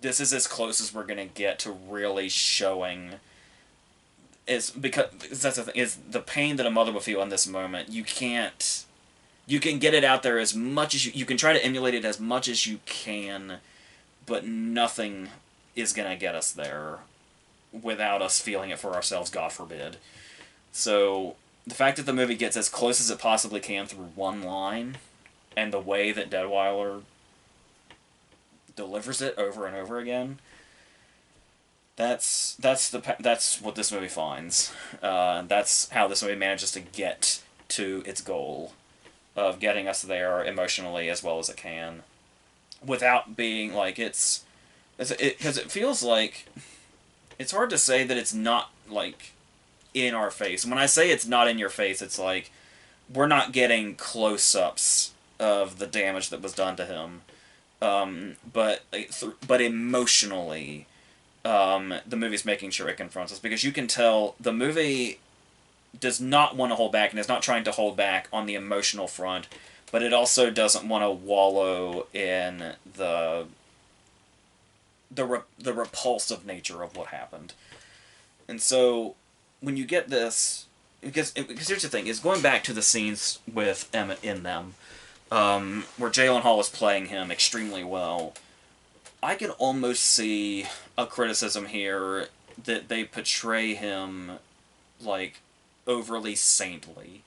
this is as close as we're gonna get to really showing, because that's the thing, is the pain that a mother will feel in this moment. You can get it out there as much as you can try to emulate it as much as you can, but nothing is gonna get us there without us feeling it for ourselves, God forbid. So the fact that the movie gets as close as it possibly can through one line, and the way that Deadweiler delivers it over and over again, that's what this movie finds. That's how this movie manages to get to its goal of getting us there emotionally as well as it can, without being like because it feels like it's hard to say that it's not like in our face. When I say it's not in your face, it's like we're not getting close-ups of the damage that was done to him, but emotionally, the movie's making sure it confronts us, because you can tell the movie does not want to hold back and is not trying to hold back on the emotional front, but it also doesn't want to wallow in the repulsive nature of what happened. And so when you get this, because here's the thing, is going back to the scenes with Emmett in them, where Jalen Hall is playing him extremely well, I can almost see a criticism here that they portray him like overly saintly,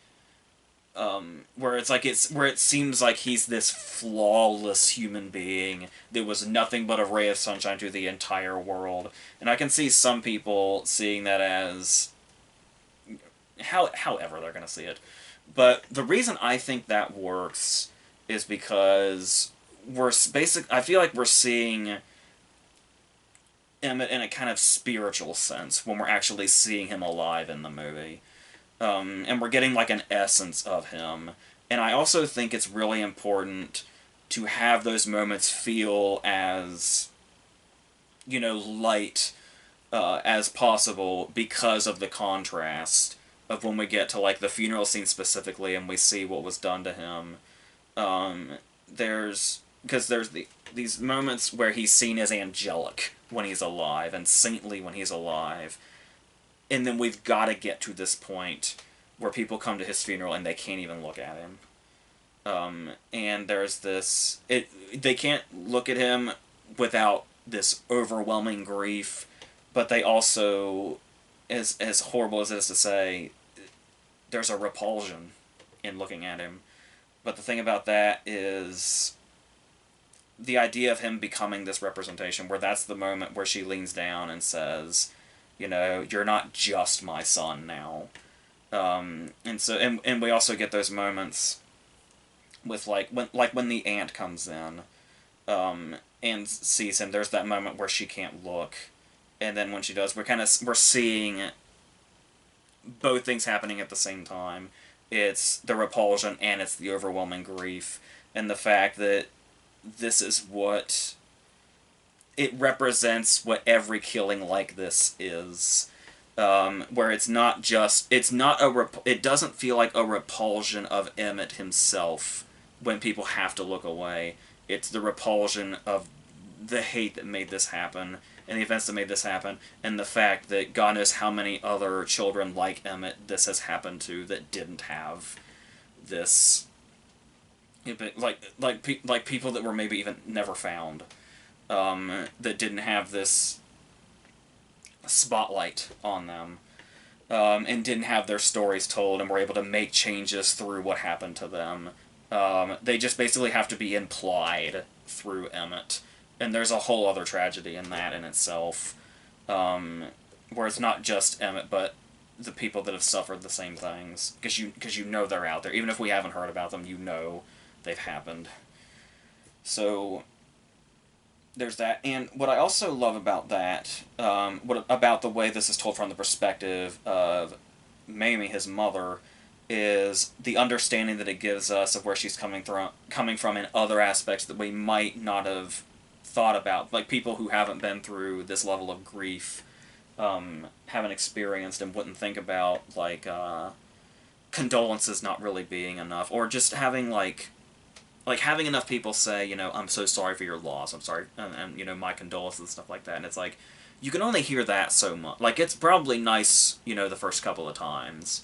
where it seems like he's this flawless human being that was nothing but a ray of sunshine to the entire world, and I can see some people seeing that as however they're gonna see it. But the reason I think that works is because I feel like we're seeing Emmett in a kind of spiritual sense when we're actually seeing him alive in the movie. And we're getting like an essence of him. And I also think it's really important to have those moments feel as, light as possible, because of the contrast of when we get to like the funeral scene specifically and we see what was done to him. There's these moments where he's seen as angelic when he's alive and saintly when he's alive, and then we've got to get to this point where people come to his funeral and they can't even look at him. And there's this... they can't look at him without this overwhelming grief, but they also, as horrible as it is to say, there's a repulsion in looking at him. But the thing about that is the idea of him becoming this representation, where that's the moment where she leans down and says, you're not just my son now. And we also get those moments with when the aunt comes in, and sees him. There's that moment where she can't look, and then when she does, we're seeing both things happening at the same time. It's the repulsion and it's the overwhelming grief, and the fact that this is what it represents, what every killing like this is. Where it doesn't feel like a repulsion of Emmett himself when people have to look away. It's the repulsion of the hate that made this happen, and the events that made this happen, and the fact that God knows how many other children like Emmett this has happened to that didn't have this, like people that were maybe even never found, that didn't have this spotlight on them, and didn't have their stories told, and were able to make changes through what happened to them. They just basically have to be implied through Emmett. And there's a whole other tragedy in that in itself, where it's not just Emmett, but the people that have suffered the same things, because they're out there. Even if we haven't heard about them, they've happened. So there's that. And what I also love about that, about the way this is told from the perspective of Mamie, his mother, is the understanding that it gives us of where she's coming from in other aspects that we might not have thought about, like people who haven't been through this level of grief, haven't experienced, and wouldn't think about condolences not really being enough, or just having having enough people say, I'm so sorry for your loss, I'm sorry, and my condolences and stuff like that, and it's like, you can only hear that so much. Like, it's probably nice, the first couple of times,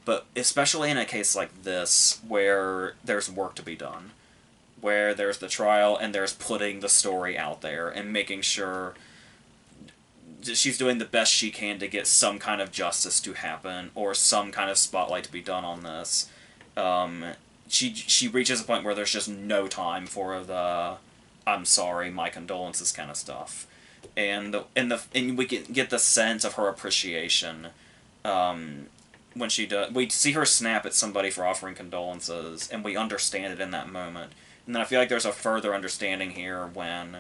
but especially in a case like this, where there's work to be done, where there's the trial and there's putting the story out there and making sure she's doing the best she can to get some kind of justice to happen, or some kind of spotlight to be done on this. She reaches a point where there's just no time for the I'm sorry, my condolences kind of stuff. And we can get the sense of her appreciation, when she does, we see her snap at somebody for offering condolences, and we understand it in that moment. And then I feel like there's a further understanding here when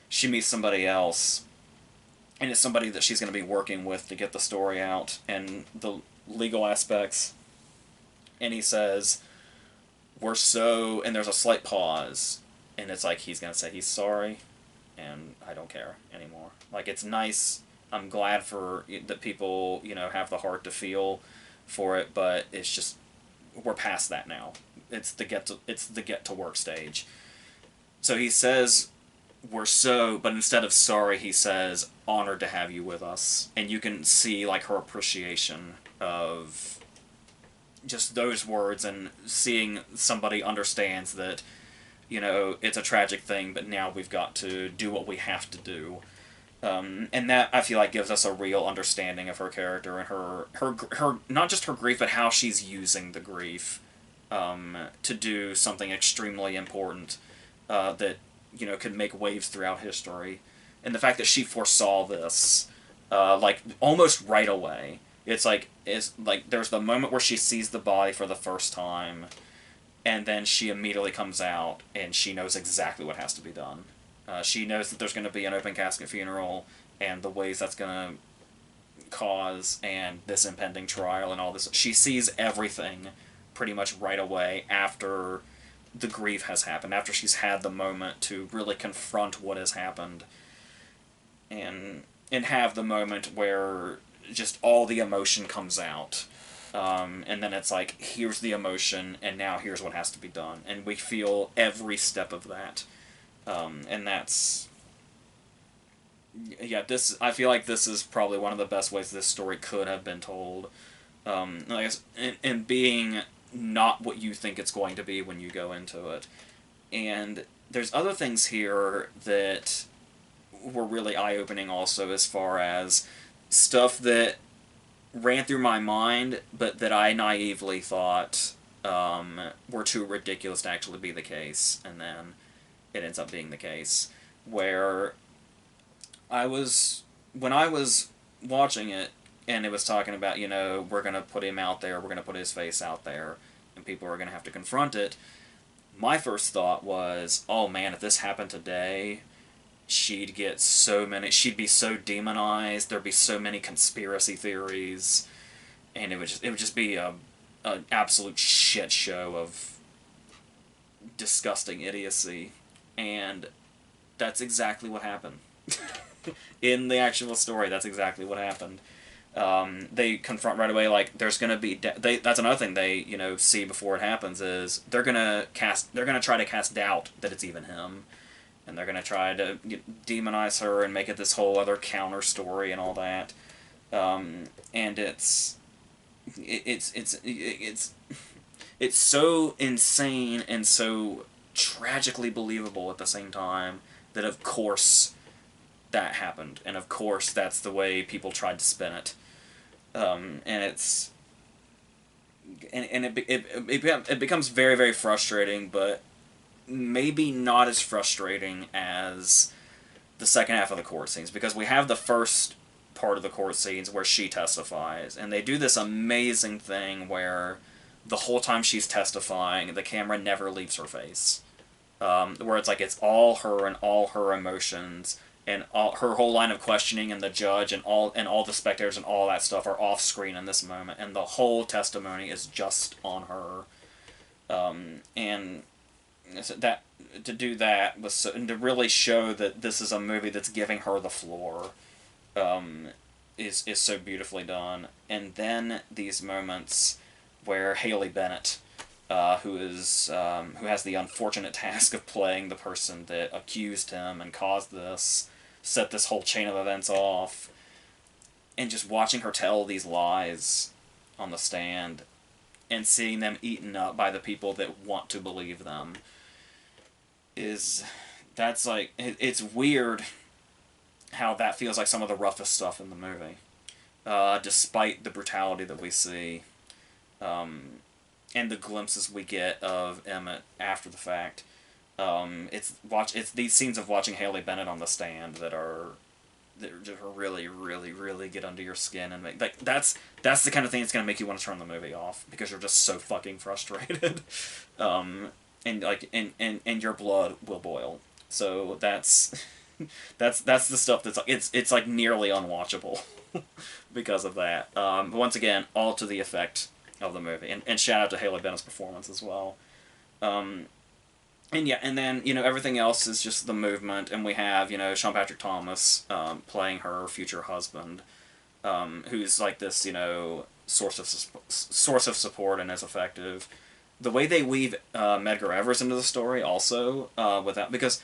she meets somebody else, and it's somebody that she's going to be working with to get the story out and the legal aspects. And he says, "We're so," and there's a slight pause, and it's like he's going to say he's sorry, and I don't care anymore. Like, it's nice. I'm glad for that people, have the heart to feel for it, but it's just we're past that now. It's the get to work stage. So he says we're so, but instead of sorry, he says honored to have you with us, and you can see like her appreciation of just those words and seeing somebody understands that it's a tragic thing, but now we've got to do what we have to do. And that I feel like gives us a real understanding of her character and her not just her grief, but how she's using the grief to do something extremely important that could make waves throughout history, and the fact that she foresaw this like almost right away. It's like there's the moment where she sees the body for the first time, and then she immediately comes out and she knows exactly what has to be done. She knows that there's going to be an open casket funeral and the ways that's going to cause and this impending trial and all this. She sees everything pretty much right away after the grief has happened, after she's had the moment to really confront what has happened and have the moment where just all the emotion comes out. And then it's like, here's the emotion, and now here's what has to be done. And we feel every step of that. And that's... Yeah, I feel like this is probably one of the best ways this story could have been told. I guess, and being not what you think it's going to be when you go into it. And there's other things here that were really eye-opening also, as far as stuff that ran through my mind, but that I naively thought were too ridiculous to actually be the case, and then it ends up being the case. Where when I was watching it, and it was talking about, we're going to put him out there, we're going to put his face out there, and people are going to have to confront it, my first thought was, oh man, if this happened today, she'd be so demonized, there'd be so many conspiracy theories, and it would just be an absolute shit show of disgusting idiocy. And that's exactly what happened. In the actual story, that's exactly what happened. They confront right away, like, there's gonna be that's another thing they see before it happens, is they're gonna try to cast doubt that it's even him, and they're gonna try to demonize her and make it this whole other counter story and all that. And it's so insane and so tragically believable at the same time that of course that happened, and of course that's the way people tried to spin it. And it's and it becomes very, very frustrating, but maybe not as frustrating as the second half of the court scenes, because we have the first part of the court scenes where she testifies, and they do this amazing thing where the whole time she's testifying, the camera never leaves her face. Where it's like it's all her and all her emotions, and her whole line of questioning, and the judge and all the spectators and all that stuff are off screen in this moment, and the whole testimony is just on her. And that to do that was and to really show that this is a movie that's giving her the floor, is so beautifully done. And then these moments where Haley Bennett, who has the unfortunate task of playing the person that accused him and caused this, set this whole chain of events off, and just watching her tell these lies on the stand and seeing them eaten up by the people that want to believe them, that's like, it's weird how that feels like some of the roughest stuff in the movie, despite the brutality that we see, and the glimpses we get of Emmett after the fact. It's these scenes of watching Haley Bennett on the stand that are that just really, really, really get under your skin and make like that's the kind of thing that's gonna make you want to turn the movie off because you're just so fucking frustrated, and like and your blood will boil. So that's the stuff that's like it's like nearly unwatchable because of that. But once again, all to the effect of the movie, and shout out to Haley Bennett's performance as well. Um, and yeah, and then everything else is just the movement, and we have Sean Patrick Thomas playing her future husband, who's like this source of support and is effective. The way they weave Medgar Evers into the story also without because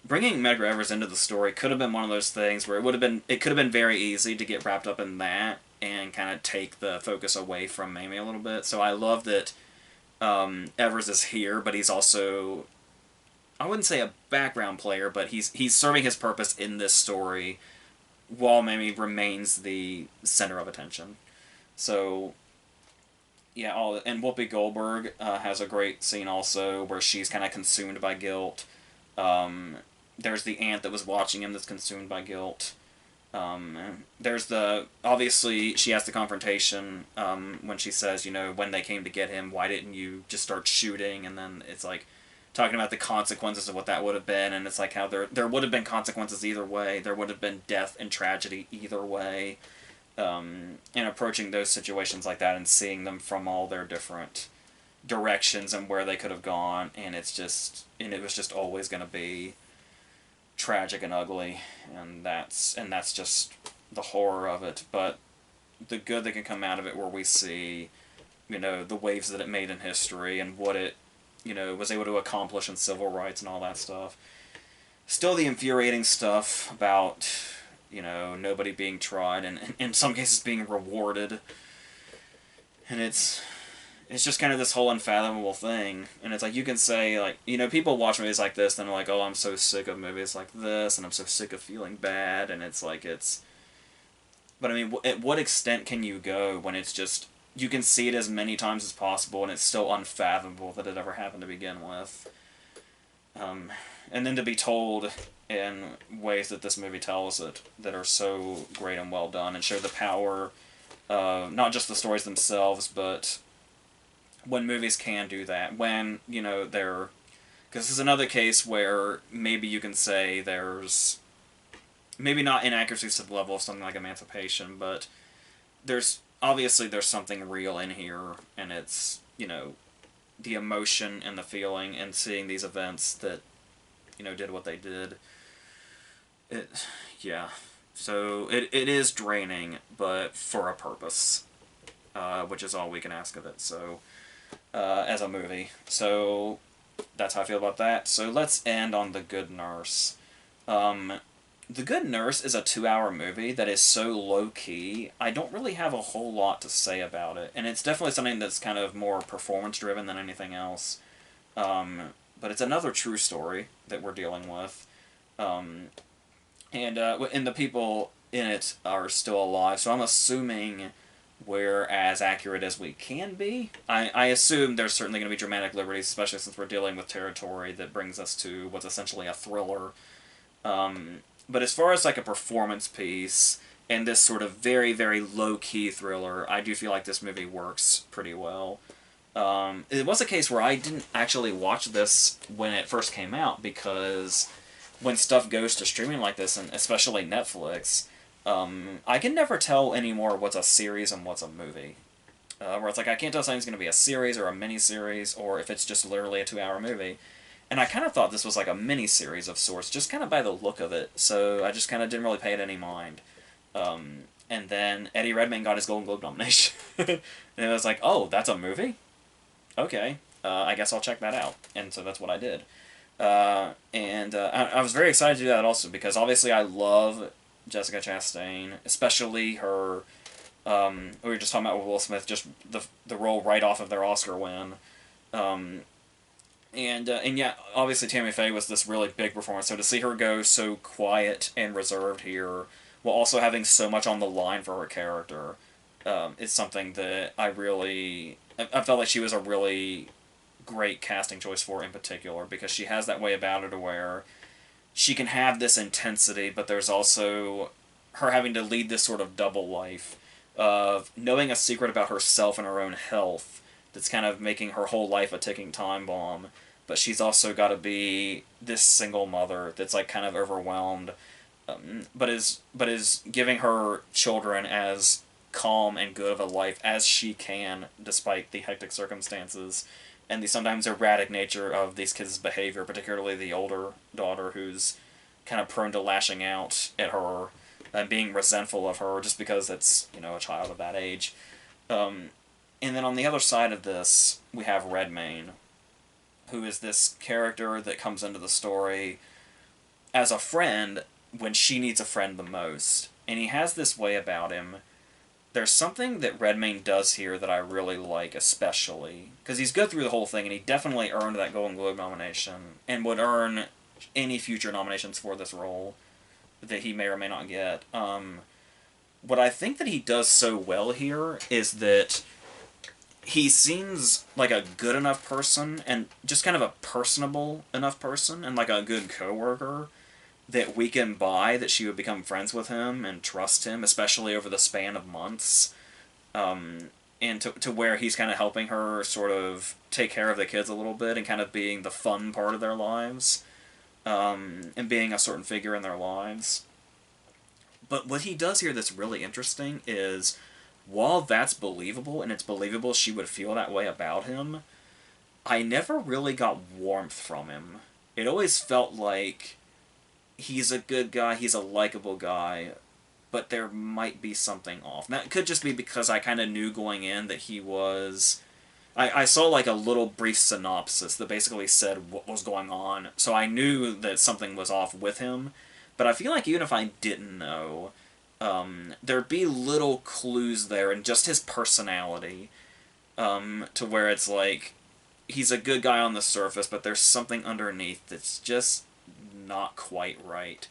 bringing Medgar Evers into the story could have been one of those things where it could have been very easy to get wrapped up in that and kind of take the focus away from Mamie a little bit. So I love that Evers is here, but he's also, I wouldn't say a background player, but he's serving his purpose in this story while Mamie remains the center of attention. So yeah, and Whoopi Goldberg has a great scene also where she's kind of consumed by guilt. There's the aunt that was watching him that's consumed by guilt. There's obviously she has the confrontation when she says, when they came to get him, why didn't you just start shooting? And then it's like talking about the consequences of what that would have been, and it's like how there would have been consequences either way. There would have been death and tragedy either way. And approaching those situations like that and seeing them from all their different directions and where they could have gone, and it was just always going to be tragic and ugly, and that's just the horror of it. But the good that can come out of it, where we see the waves that it made in history and what it was able to accomplish in civil rights and all that stuff. Still the infuriating stuff about nobody being tried and in some cases being rewarded, and it's just kind of this whole unfathomable thing. And it's like, you can say, like, people watch movies like this and they're like, oh, I'm so sick of movies like this, and I'm so sick of feeling bad, and it's like, but I mean, at what extent can you go when it's just, you can see it as many times as possible and it's still unfathomable that it ever happened to begin with. And then to be told in ways that this movie tells it, that are so great and well done, and show the power of not just the stories themselves, but when movies can do that, when, they're... Because this is another case where maybe you can say there's... Maybe not inaccuracies to the level of something like Emancipation, but obviously there's something real in here, and it's, the emotion and the feeling and seeing these events that, did what they did. Yeah. So it is draining, but for a purpose, which is all we can ask of it. So... as a movie. So that's how I feel about that. So let's end on The Good Nurse. The Good Nurse is a 2-hour movie that is so low-key, I don't really have a whole lot to say about it. And it's definitely something that's kind of more performance-driven than anything else. But it's another true story that we're dealing with. And the people in it are still alive, so I'm assuming we're as accurate as we can be. I assume there's certainly going to be dramatic liberties, especially since we're dealing with territory that brings us to what's essentially a thriller. But as far as like a performance piece and this sort of very, very low-key thriller, I do feel like this movie works pretty well. It was a case where I didn't actually watch this when it first came out, because when stuff goes to streaming like this, and especially Netflix, I can never tell anymore what's a series and what's a movie. Where it's like, I can't tell if something's going to be a series or a mini-series, or if it's just literally a 2-hour movie. And I kind of thought this was like a mini-series of sorts, just kind of by the look of it, so I just kind of didn't really pay it any mind. And then Eddie Redmayne got his Golden Globe nomination. And it was like, oh, that's a movie? Okay, I guess I'll check that out. And so that's what I did. I was very excited to do that also, because obviously I love Jessica Chastain, especially her, we were just talking about with Will Smith, just the role right off of their Oscar win. And yeah, obviously Tammy Faye was this really big performance, so to see her go so quiet and reserved here, while also having so much on the line for her character, is something that I felt like she was a really great casting choice for in particular, because she has that way about her to where she can have this intensity, but there's also her having to lead this sort of double life of knowing a secret about herself and her own health that's kind of making her whole life a ticking time bomb, but she's also got to be this single mother that's like kind of overwhelmed, but is giving her children as calm and good of a life as she can despite the hectic circumstances and the sometimes erratic nature of these kids' behavior, particularly the older daughter who's kind of prone to lashing out at her and being resentful of her just because it's, a child of that age. And then on the other side of this, we have Redmayne, who is this character that comes into the story as a friend when she needs a friend the most. And he has this way about him. There's something that Redmayne does here that I really like, especially. Because he's good through the whole thing, and he definitely earned that Golden Globe nomination, and would earn any future nominations for this role that he may or may not get. What I think that he does so well here is that he seems like a good enough person, and just kind of a personable enough person, and like a good coworker, that we can buy that she would become friends with him and trust him, especially over the span of months. And to where he's kind of helping her sort of take care of the kids a little bit and kind of being the fun part of their lives, and being a certain figure in their lives. But what he does here that's really interesting is, while that's believable, and it's believable she would feel that way about him, I never really got warmth from him. It always felt like he's a good guy, he's a likable guy, but there might be something off. Now, it could just be because I kind of knew going in that he was... I saw like a little brief synopsis that basically said what was going on, so I knew that something was off with him, but I feel like even if I didn't know, there'd be little clues there in just his personality, to where it's like, he's a good guy on the surface, but there's something underneath that's just not quite right.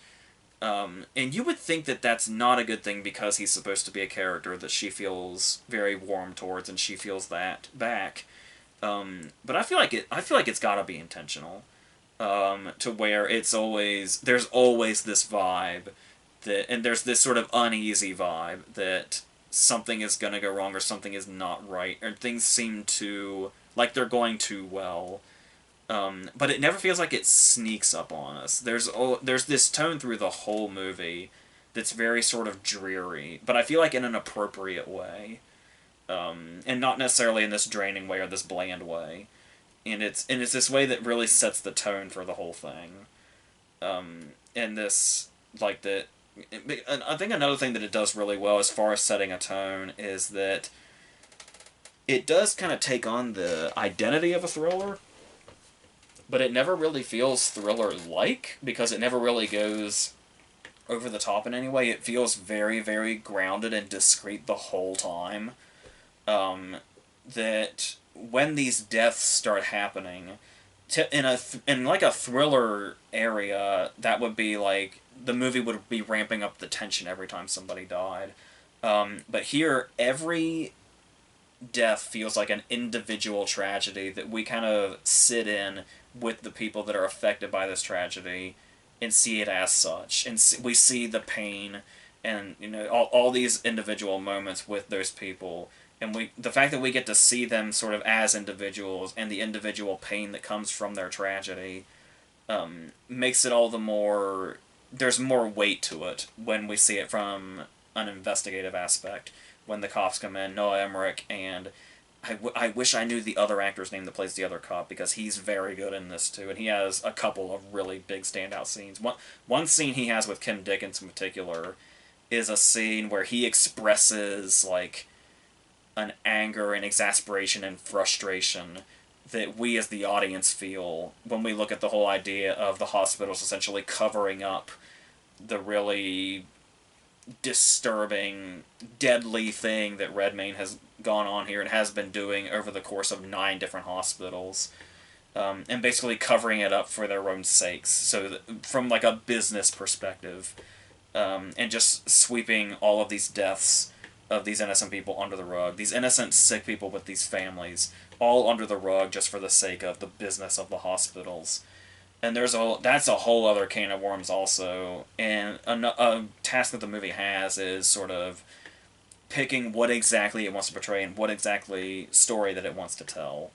And you would think that that's not a good thing because he's supposed to be a character that she feels very warm towards, and she feels that back. But I feel like it's got to be intentional, to where there's always this vibe and there's this sort of uneasy vibe that something is gonna go wrong or something is not right, or things seem to like they're going too well. But it never feels like it sneaks up on us. There's this tone through the whole movie that's very sort of dreary, but I feel like in an appropriate way, and not necessarily in this draining way or this bland way. And it's this way that really sets the tone for the whole thing. And this like that. I think another thing that it does really well as far as setting a tone is that it does kind of take on the identity of a thriller, but it never really feels thriller-like, because it never really goes over the top in any way. It feels very, very grounded and discreet the whole time. That when these deaths start happening, in like a thriller area, that would be like, the movie would be ramping up the tension every time somebody died. But here, every death feels like an individual tragedy that we kind of sit in with the people that are affected by this tragedy and see it as such. And we see the pain and, all these individual moments with those people. And the fact that we get to see them sort of as individuals and the individual pain that comes from their tragedy, makes it all the more... There's more weight to it when we see it from an investigative aspect. When the cops come in, Noah Emmerich, and I wish I knew the other actor's name that plays the other cop, because he's very good in this too, and he has a couple of really big standout scenes. One scene he has with Kim Dickens in particular is a scene where he expresses like an anger and exasperation and frustration that we as the audience feel when we look at the whole idea of the hospitals essentially covering up the really disturbing, deadly thing that Redmayne has gone on here and has been doing over the course of 9 different hospitals, and basically covering it up for their own sakes. So from like a business perspective, and just sweeping all of these deaths of these innocent people under the rug, these innocent sick people with these families, all under the rug just for the sake of the business of the hospitals. And that's a whole other can of worms also. And a task that the movie has is sort of picking what exactly it wants to portray and what exactly story that it wants to tell.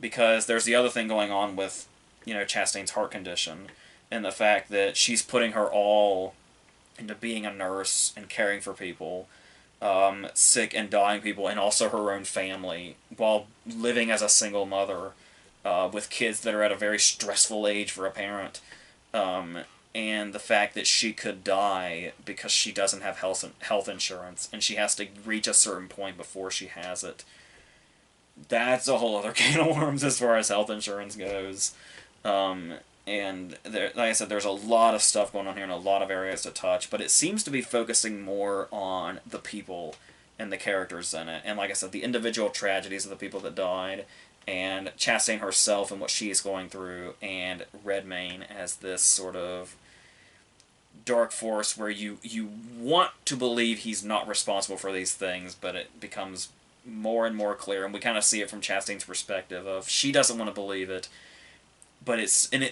Because there's the other thing going on with, Chastain's heart condition and the fact that she's putting her all into being a nurse and caring for people, sick and dying people, and also her own family, while living as a single mother with kids that are at a very stressful age for a parent. Um, and the fact that she could die because she doesn't have health insurance and she has to reach a certain point before she has it. That's a whole other can of worms as far as health insurance goes. Um, and like I said, there's a lot of stuff going on here and a lot of areas to touch, but it seems to be focusing more on the people and the characters in it. And like I said, the individual tragedies of the people that died, and Chastain herself and what she is going through, and Redmayne as this sort of dark force where you want to believe he's not responsible for these things, but it becomes more and more clear, and we kind of see it from Chastain's perspective of she doesn't want to believe it, but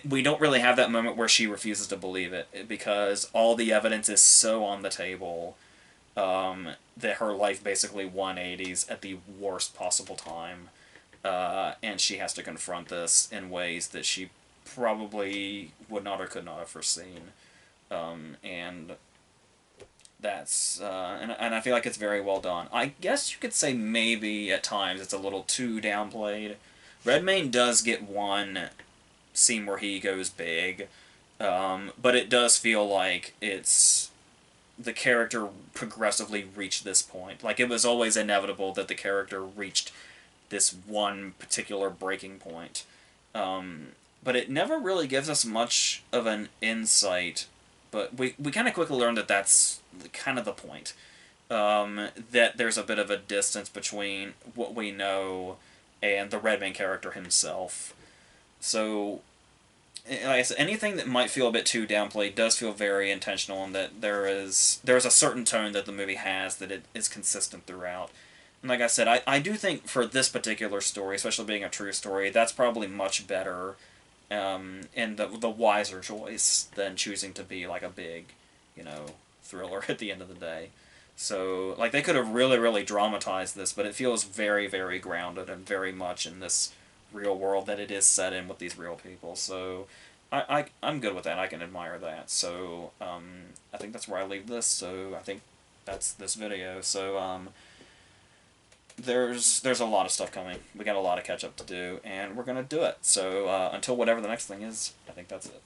we don't really have that moment where she refuses to believe it because all the evidence is so on the table, that her life basically 180s at the worst possible time, and she has to confront this in ways that she probably would not or could not have foreseen, and and I feel like it's very well done. I guess you could say maybe at times it's a little too downplayed. Redmayne does get one scene where he goes big, but it does feel like it's the character progressively reached this point. Like it was always inevitable that the character reached this one particular breaking point. But it never really gives us much of an insight. But we kind of quickly learned that that's kind of the point. That there's a bit of a distance between what we know and the Redmayne character himself. So, like I said, anything that might feel a bit too downplayed does feel very intentional, and that there's a certain tone that the movie has that it is consistent throughout. And like I said, I do think for this particular story, especially being a true story, that's probably much better, and the wiser choice than choosing to be like a big, thriller at the end of the day. So, like, they could have really, really dramatized this, but it feels very, very grounded and very much in this real world that it is set in with these real people. So, I'm good with that. I can admire that. So, I think that's where I leave this. So, I think that's this video. So, there's a lot of stuff coming. We got a lot of catch up to do, and we're gonna do it. So, until whatever the next thing is, I think that's it.